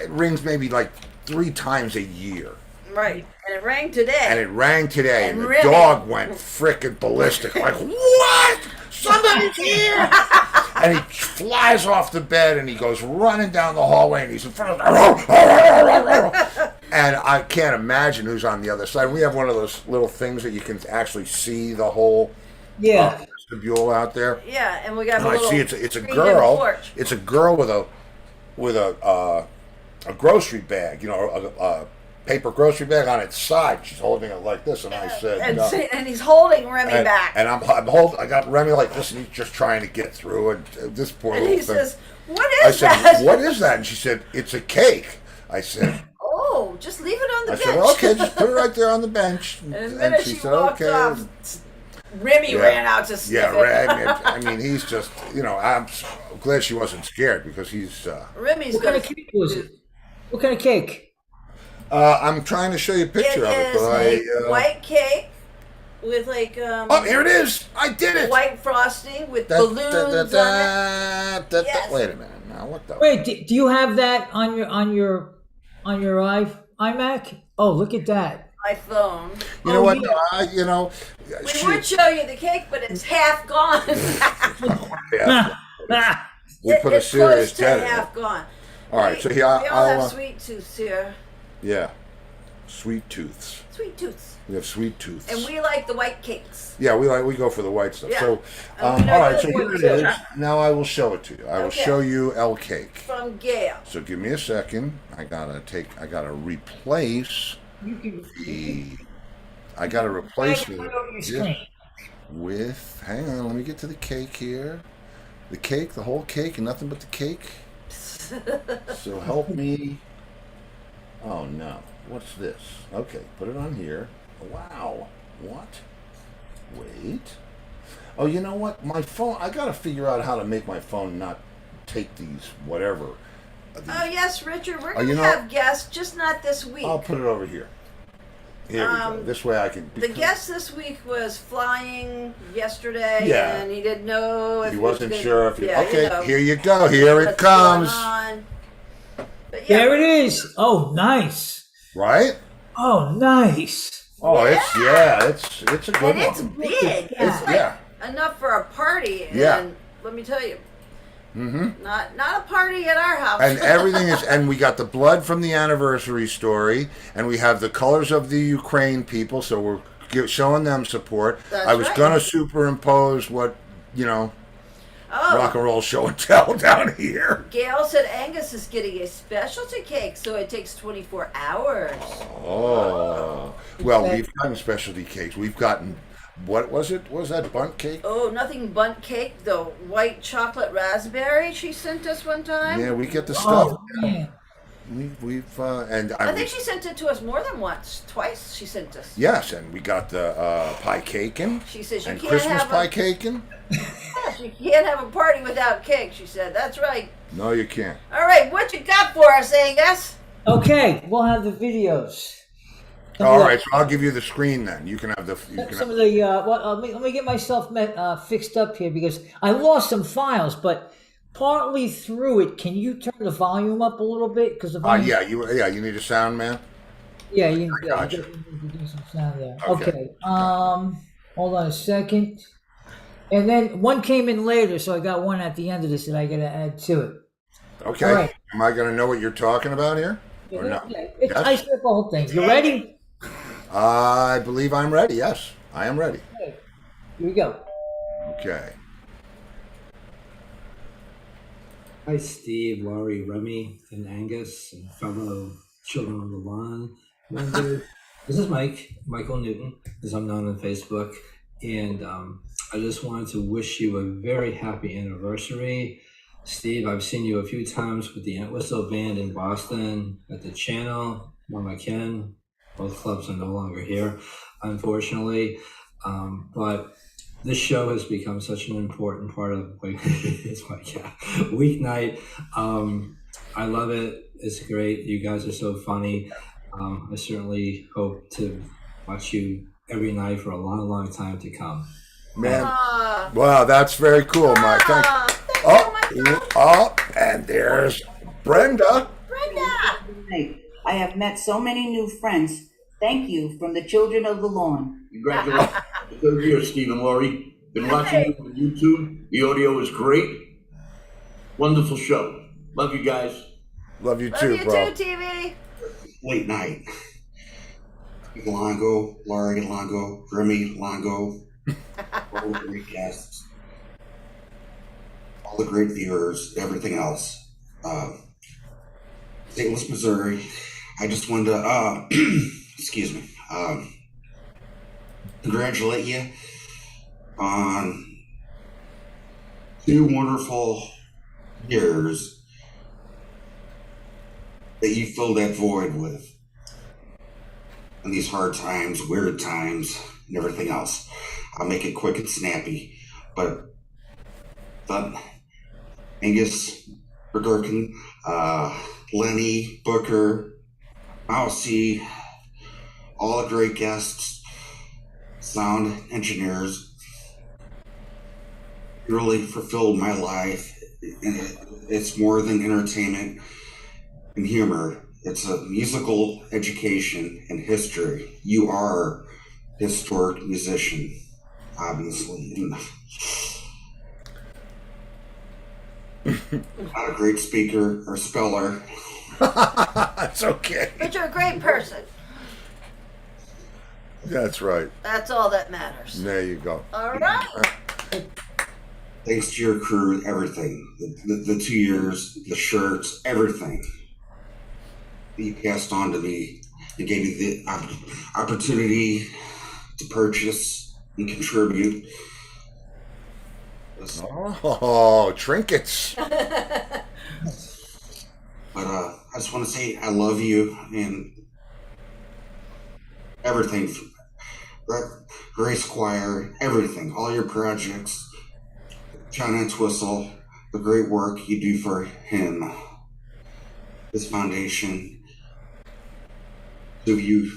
rings maybe like 3 times a year. Right. And it rang today. And it rang today, and the really? dog went frickin' ballistic. Like, what? Somebody's here! And he flies off the bed, and he goes running down the hallway, and he's in front of and I can't imagine who's on the other side. We have one of those little things that you can actually see the whole vestibule out there. Yeah, and we got And a I little see it's a green girl. porch. It's a girl with a grocery bag, a paper grocery bag on its side. She's holding it like this, and I said, and he's holding Remy back. And I got Remy like this, and he's just trying to get through. And this poor And little he thing. says, "What I is said, that?" "What is that?" And she said, "It's a cake." I said, "Oh, just leave it on the I bench." said, "Okay, just put it right there on the bench." And the minute she walked off, Remy Yeah. ran out to sniff Yeah, it. right. I mean, he's just, I'm glad she wasn't scared because he's. Remy's What kind gonna of cake was it? What kind of cake? I'm trying to show you a It picture of it, is but a white cake with like Oh, here it is! I did it! white frosting with balloons on it. Yes. Wait a minute now. What the? Wait, do you have that on your iMac? Oh, look at that. My phone. You know Oh, what? yeah. We would show you the cake, but it's half gone. We put a It's serious close to dent in half it. gone. All right, so here we all I'll have sweet tooths here. yeah, sweet tooths. Sweet tooths. We have sweet tooths. And we like the white cakes. Yeah, we go for the white stuff. Yeah. So, And we all know right. So what here it to is. do. Now I will show it to you. I will Okay. show you L cake. From Gail. So give me a second. I gotta replace You can I gotta replace put it it over your screen. with. Hang on. Let me get to the cake here. The cake, the whole cake, and nothing but the cake. So help me. Oh no. What's this? Okay, put it on here. Wow. What? Wait. Oh, you know what? My phone, I gotta figure out how to make my phone not take these whatever. Oh yes, Richard, we're Oh, gonna you know- have guests, just not this week. I'll put it over here. Here we go. This way I can. The guest this week was flying yesterday, Yeah. and he didn't know if He he was wasn't gonna- sure if he. Yeah, Okay, you know, here you go. Here it what's comes. going on. But yeah, There it is. Oh, nice. Right? Oh, nice. Oh, it's a good and it's one. big. It's Yeah. like Yeah. enough for a party. And Yeah. let me tell you, not a party at our house. And everything is, and we got the blood from the anniversary story, and we have the colors of the Ukraine people, so we're showing them support. That's I was right. gonna superimpose what rock and roll show and tell down here. Gail said Angus is getting a specialty cake, so it takes 24 hours. Oh, well, we've gotten specialty cakes. We've gotten, what was it? What was that, bundt cake? Oh, nothing bundt cake, the white chocolate raspberry she sent us one time. Yeah, we get the stuff. Oh, man. We've and I think she sent it to us more than once. Twice she sent us. yes, and we got the pie cakein'. She says you and can't Christmas have pie a, cakein'. yes, you can't have a party without cake. She said that's right. No, you can't. All right, what you got for us, Angus? Okay, we'll have the videos. All right, so I'll give you the screen then. You can have the. You can Some have, of the let me get myself fixed up here because I lost some files, but partly through it, can you turn the volume up a little bit? Because the volume, you need a sound man. yeah, you gotcha. you get some sound there. Okay. Okay, hold on a second, and then one came in later, so I got one at the end of this that I got to add to it. Okay. All right. Am I going to know what you're talking about here? Or no? Yeah, it's, Yes? I said the whole thing. You ready? I believe I'm ready. Yes, I am ready. Okay, here we go. Okay. Hi, Steve, Laurie, Remy, and Angus, and fellow children on the lawn members. This is Michael Newton, as I'm known on Facebook. And I just wanted to wish you a very happy anniversary. Steve, I've seen you a few times with the Entwistle Band in Boston, at the Channel, Mama Ken. Both clubs are no longer here, unfortunately. But this show has become such an important part of it's my cat weeknight. I love it. It's great. You guys are so funny. I certainly hope to watch you every night for a long, long time to come. Man, Ah, wow, that's very cool, Mike. Thank ah, thank you, Oh, Michael. oh, and there's Brenda. Brenda. Night. I have met so many new friends. Thank you from the children of the lawn. Congratulations. The third year, Steve and Laurie. Been watching you on YouTube. The audio is great. Wonderful show. Love you guys. Love you Love too, you bro. too, TV. Late night. Luongo, Laurie Luongo, Remy Luongo, all the great guests, all the great viewers, everything else. St. Louis, Missouri. I just wanted to, excuse me, congratulate you on 2 wonderful years that you filled that void with. In these hard times, weird times, and everything else. I'll make it quick and snappy, but Angus, Bergerkin, Lenny, Booker, Mousy, all the great guests, sound engineers, really fulfilled my life. It's more than entertainment and humor. It's a musical education and history. You are a historic musician, obviously. Not a great speaker or speller. That's okay. But you're a great person. That's right. That's all that matters. There you go. All right. Thanks to your crew, everything. The 2 years, the shirts, everything. You passed on to me and gave me the opportunity to purchase and contribute. Oh, trinkets. But I just want to say I love you and everything. Grace Choir, everything, all your projects, John Entwistle, the great work you do for him, this foundation. Two of you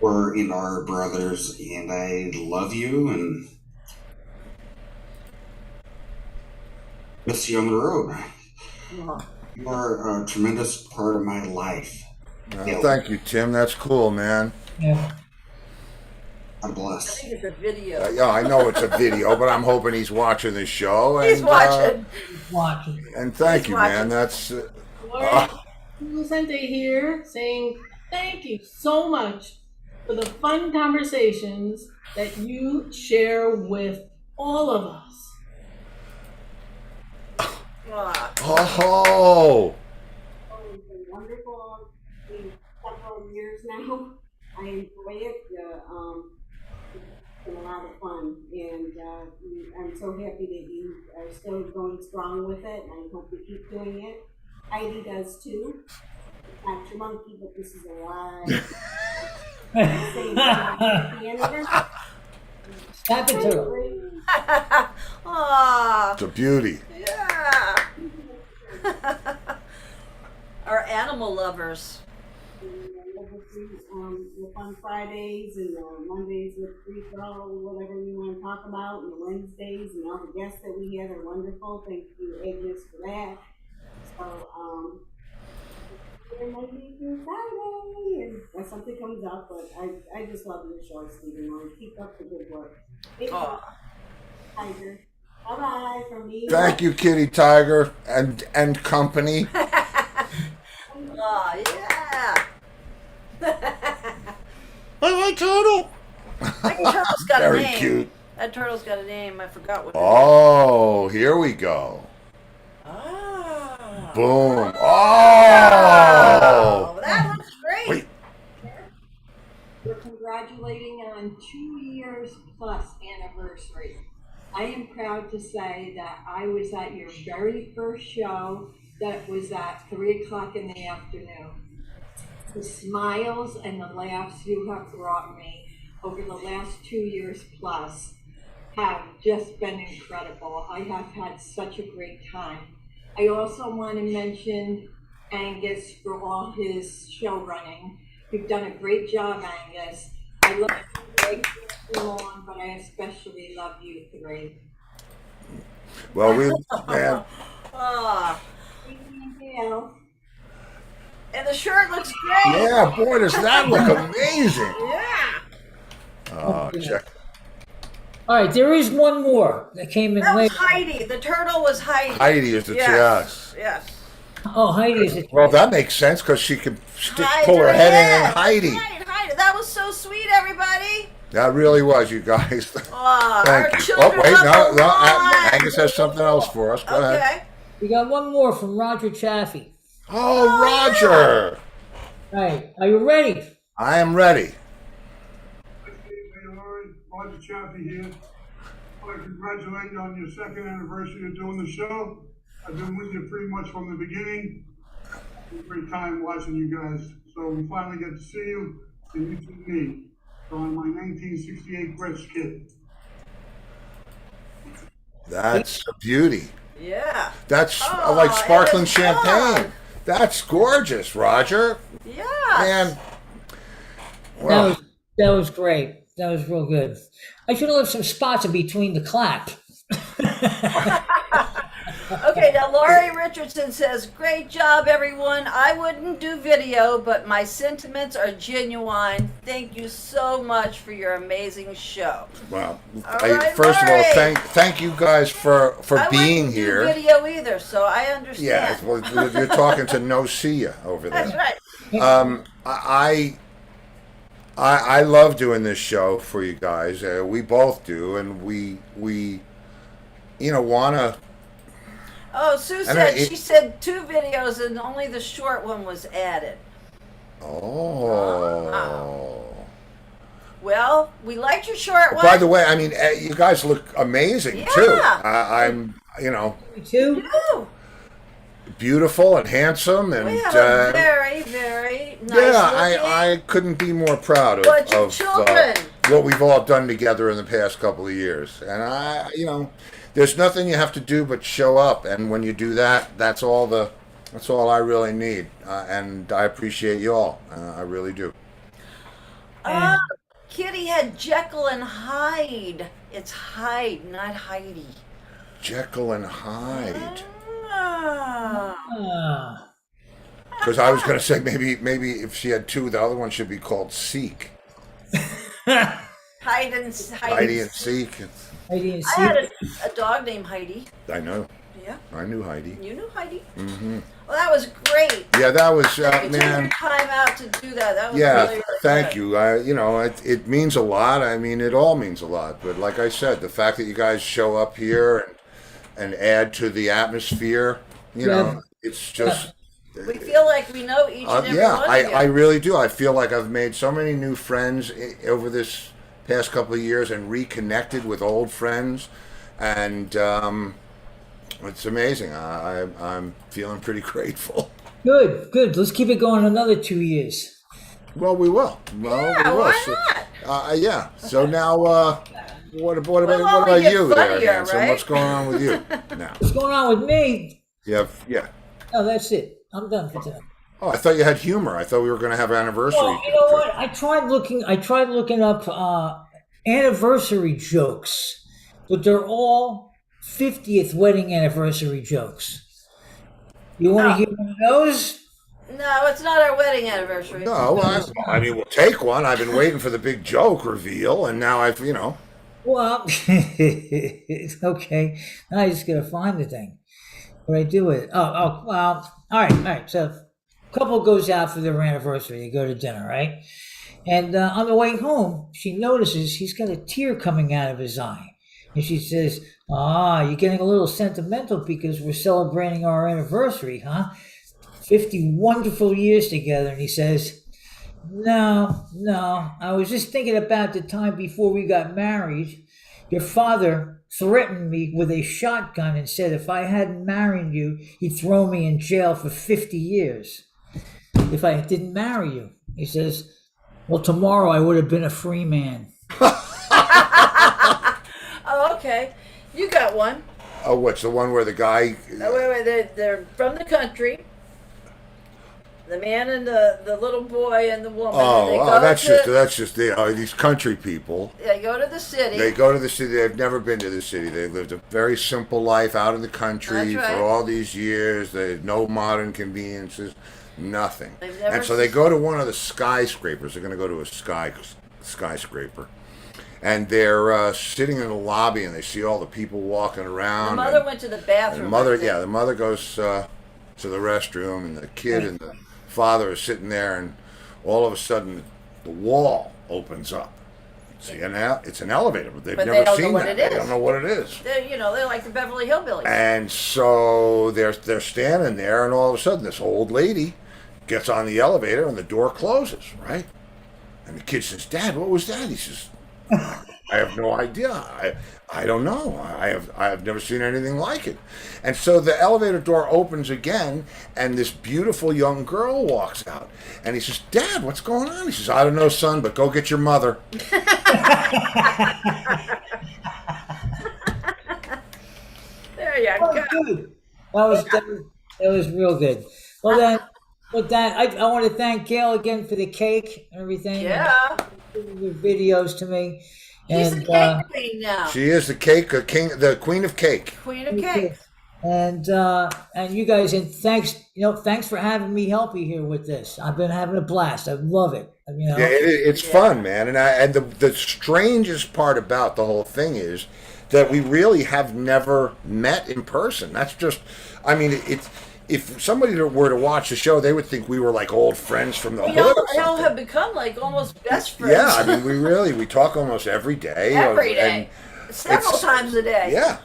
were and are brothers, and I love you and miss you on the road. You are a tremendous part of my life. Thank you, Tim. That's cool, man. Yeah. God I bless. think it's a video. Yeah, I know it's a video, but I'm hoping he's watching this show. And, He's watching. Watching. And thank He's you, watching. man. That's Laurie Lucente here saying thank you so much for the fun conversations that you share with all of us. Ah, oh. It's been wonderful in several years now. I enjoy it. It's been a lot of fun, and I'm so happy that you are still going strong with it, and I hope you keep doing it. Heidi does too. It's not your monkey, but this is a lot. Same at the end of it. Snap it to her. ah, It's a beauty. yeah. Our animal lovers. With on Fridays and Mondays with free throw, whatever we want to talk about, and Wednesdays, and all the guests that we had are wonderful. Thank you, Agnes, for that. So, Monday through Friday, and if something comes up, but I just love your show, Stephen. Keep up the good work. Thank you, Aw. Tiger. Bye bye from me. Thank you, Kitty Tiger and company. Oh, yeah. Hi, turtle. That turtle's got a Very name. cute. That turtle's got a name. I forgot what it is. Oh, here we go. Ah. Boom. Oh, Oh. that looks great. Wait. We're congratulating on 2 years plus like to say that I was at your very first show that was at 3:00 in the afternoon. The smiles and the laughs you have brought me over the last 2 years plus have just been incredible. I have had such a great time. I also want to mention Angus for all his show running. You've done a great job, Angus. I love you on, but I especially love you three. Well, man, Ah, Yeah. and the shirt looks great. yeah, boy, does that look amazing. Yeah. Check. All right, there is one more that came in That was later. Heidi. The turtle was Heidi. Heidi is the Yes. Yes. Oh, Heidi is it? Well, that makes sense because she could Hide pull her head in and That's Heidi. right, Heidi. That was so sweet, everybody. That really was, you guys. Our Thank you. Oh, children wait, of no, the lawn. Angus has something else for us. Go ahead. Okay. We got one more from Roger Chaffee. Oh, Roger. All right, are you ready? I am ready. Roger Chaffee here. I want to congratulate you on your second anniversary of doing the show. I've been with you pretty much from the beginning. It's been a great time watching you guys. So we finally get to see you, and you see me. So on my 1968 Gretsch kit. That's a beauty. Yeah. That's Oh, like sparkling it is champagne. good. That's gorgeous, Roger. Yeah. Man. That was great. That was real good. I should have left some spots in between the clap. Okay, now Laurie Richardson says, great job, everyone. I wouldn't do video, but my sentiments are genuine. Thank you so much for your amazing show. Well, All right, first of all, Laurie. thank you guys for I being wouldn't here. do video either, so I understand. Yeah, well, you're talking to No See Ya over there. That's right. I love doing this show for you guys. We both do, and we want to. Oh, Sue said she said 2 videos and only the short one was added. Oh. Well, we liked your short one. By the way, I mean, you guys look amazing too. Yeah. I'm, too. beautiful and handsome, and We have a very, very nice yeah, looking. I couldn't be more proud Bunch of of children. what we've all done together in the past couple of years. And there's nothing you have to do but show up, and when you do that, that's all I really need. And I appreciate you all. I really do. Kitty had Jekyll and Hyde. It's Hyde, not Heidi. Jekyll and Hyde. Ah. Because I was going to say maybe if she had 2, the other one should be called Seek. Heidi and Heidi and Seek. Heidi and I had a dog named Heidi. I know. Yeah. I knew Heidi. You knew Heidi? Mm-hmm. Well, that was great. Yeah, that was You took man. your time out to do that. That was Yeah, really, really thank good. you. It means a lot. I mean, it all means a lot. But like I said, the fact that you guys show up here and add to the atmosphere, it's just. We feel like we know each and every Yeah, one of you. I really do. I feel like I've made so many new friends over this past couple of years and reconnected with old friends, and it's amazing. I'm feeling pretty grateful. Good. Let's keep it going another 2 years. Well, we will. Well, Yeah, we will. why not? Yeah. So now, what about only get you there, funnier, Hanson? right? What's going on with you now? What's going on with me? Yeah. Oh, that's it. I'm done for today. Oh, I thought you had humor. I thought we were going to have anniversary. Well, you know what? I tried looking up anniversary jokes, but they're all 50th wedding anniversary jokes. You want to hear one of those? No, it's not our wedding anniversary. No, I mean, we'll take one. I've been waiting for the big joke reveal, and now Well, okay. Now I just gotta find the thing. What I do with it? Oh, well. All right. So, couple goes out for their anniversary. They go to dinner, right? And on the way home, she notices he's got a tear coming out of his eye, and she says, you're getting a little sentimental because we're celebrating our anniversary, huh? 50 wonderful years together. And he says, No, I was just thinking about the time before we got married. Your father threatened me with a shotgun and said if I hadn't married you, he'd throw me in jail for 50 years if I didn't marry you. He says, well, tomorrow I would have been a free man. Oh, okay. You got one. Oh, what's the one where the guy? Oh, wait. They're from the country. The man and the little boy and the woman. and they go that's to, just these country people. They go to the city. They go to the city. They've never been to the city. They lived a very simple life out in the country That's right. for all these years. There's no modern conveniences, nothing. They've never And so they go to one of the skyscrapers. They're going to go to a skyscraper. And they're sitting in the lobby, and they see all the people walking around. The mother and- went to the bathroom. the mother goes to the restroom, and the kid and the father are sitting there, and all of a sudden the wall opens up. See, it's an elevator, but they've But they never don't know seen what that. it They is. don't know what it is. They're like the Beverly Hillbillies. And so they're standing there, and all of a sudden this old lady gets on the elevator, and the door closes, right? And the kid says, "Dad, what was that?" He says, "I have no idea. I don't know. I have never seen anything like it." And so the elevator door opens again, and this beautiful young girl walks out. And he says, "Dad, what's going on?" He says, "I don't know, son, but go get your mother." There you Oh, go. good. That was real good. Well then, with that, I want to thank Gail again for the cake and everything. Yeah. And your videos to me. She's And, the cake queen now. She is the queen of cake. Queen of cake. and you guys, and thanks for having me help you here with this. I've been having a blast. I love it. Yeah, it's fun, man. And the strangest part about the whole thing is that we really have never met in person. That's just, I mean, if somebody were to watch the show, they would think we were like old friends from the hood. We all have become like almost best friends. Yeah, I mean, we talk almost every day. Every day. and Several times a day. Yeah,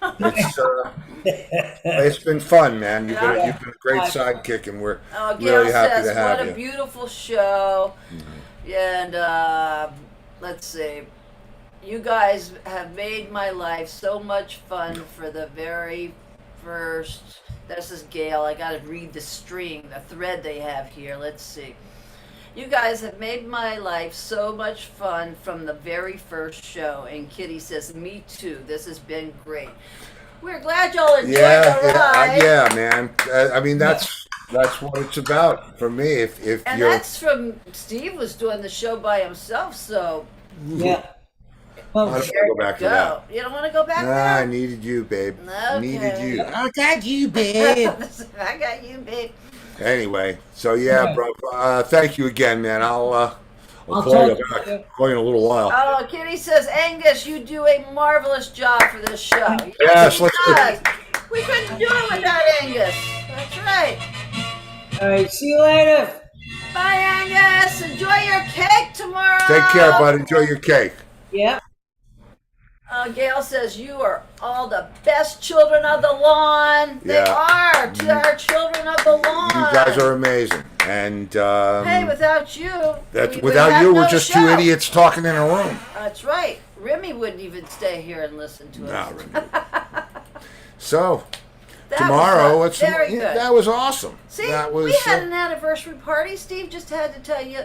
it's been fun, man. You've been a great sidekick, and we're Gail really happy says, to have what you. a beautiful show. And let's see. You guys have made my life so much fun for the very first. This is Gail. I got to read the thread they have here. Let's see. You guys have made my life so much fun from the very first show. And Kitty says, me too. This has been great. We're glad y'all enjoyed the ride. Yeah, man. I mean, that's what it's about for me. If And you're, that's from Steve was doing the show by himself, so Yeah. I don't want to go back to that. You don't want to go back Nah, I there? needed you, babe. Okay. Needed you. I got you, babe. I got you, babe. Anyway, so yeah, bro. Thank you again, man. I'll call you back. Call you in a little while. Oh, Kitty says, Angus, you do a marvelous job for this show. Yes, he let's does. We couldn't do it without Angus. That's right. All right. See you later. Bye, Angus. Enjoy your cake tomorrow. Take care, bud. Enjoy your cake. Yeah. Gail says, you are all the best children of the lawn. They are. Our children of the lawn. You guys are amazing. And Hey, without you, without you, no we're just show. two idiots talking in a room. That's right. Remy wouldn't even stay here and listen to us. So That tomorrow, was very good. that was awesome. See, that was we had an anniversary party. Steve just had to tell you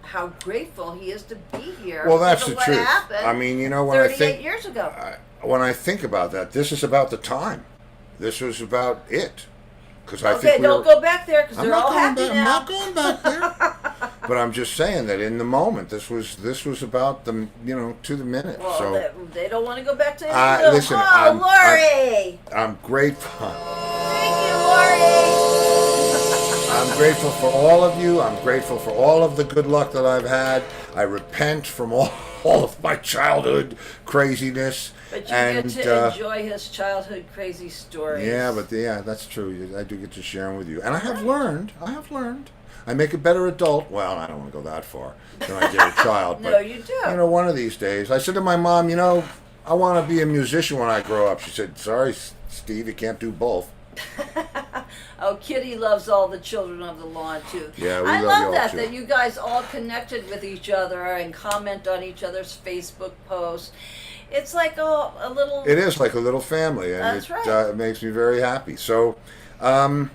how grateful he is to be here. well, that's because the of truth. what happened I mean, when 38 years ago. when I think about that, this is about the time. This was about it. Because I Okay, think don't go back there because I'm they're not all going happy back- now. I'm not going back there. But I'm just saying that in the moment, this was about the to the minute. Well, so they don't want to go back to his listen, room. Lori! I'm grateful. Thank you, Lori! I'm grateful for all of you. I'm grateful for all of the good luck that I've had. I repent from all of my childhood craziness. But you and, get to enjoy his childhood crazy stories. Yeah, that's true. I do get to share them with you. And I have learned. I make a better adult. Well, I don't want to go that far than I did a child. No, but, you do. One of these days. I said to my mom, I want to be a musician when I grow up. She said, sorry, Steve, you can't do both. Oh, Kitty loves all the children of the lawn too. Yeah, we I love love you all, that too. that you guys all connected with each other and comment on each other's Facebook posts. It's like a little. It is like a little family, and That's right. it makes me very happy. So, on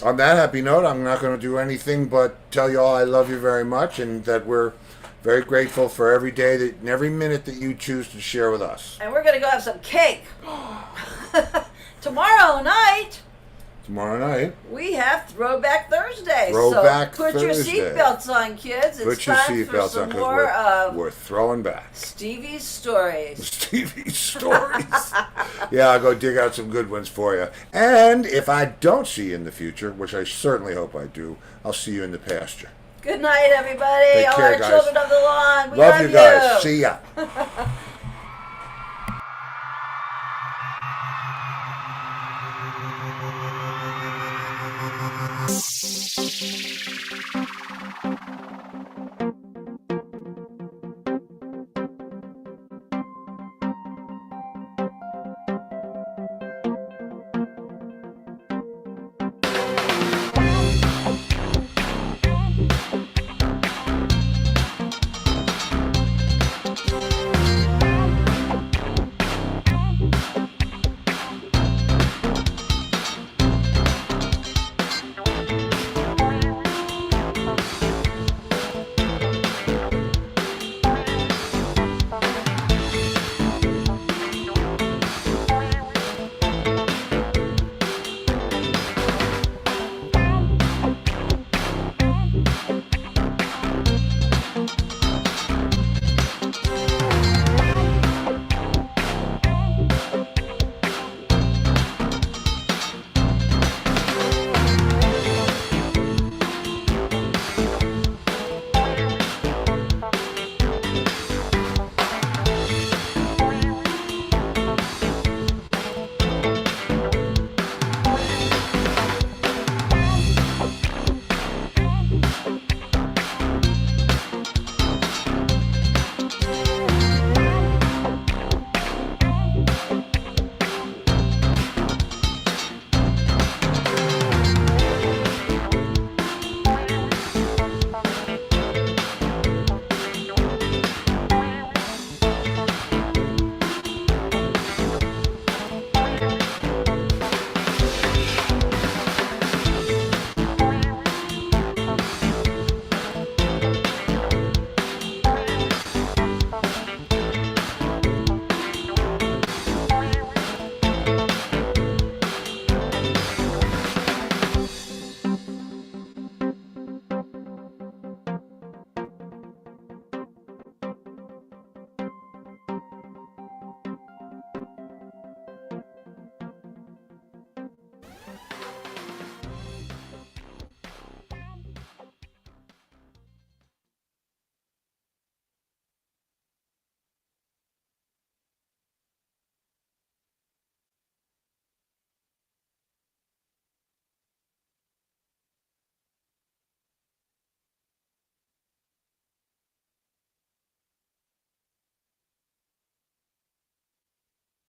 that happy note, I'm not going to do anything but tell you all I love you very much, and that we're very grateful for every day and every minute that you choose to share with us. And we're gonna go have some cake tomorrow night. Tomorrow night, We have Throwback Thursday. Throwback so put your Thursday. seatbelts on, kids. It's put your time for seatbelts some on more because of we're throwing back. Stevie's stories. Stevie's stories. Yeah, I'll go dig out some good ones for you. And if I don't see you in the future, which I certainly hope I do, I'll see you in the pasture. Good night, everybody. Take All care, our guys. children of the lawn. We Love you guys. See ya.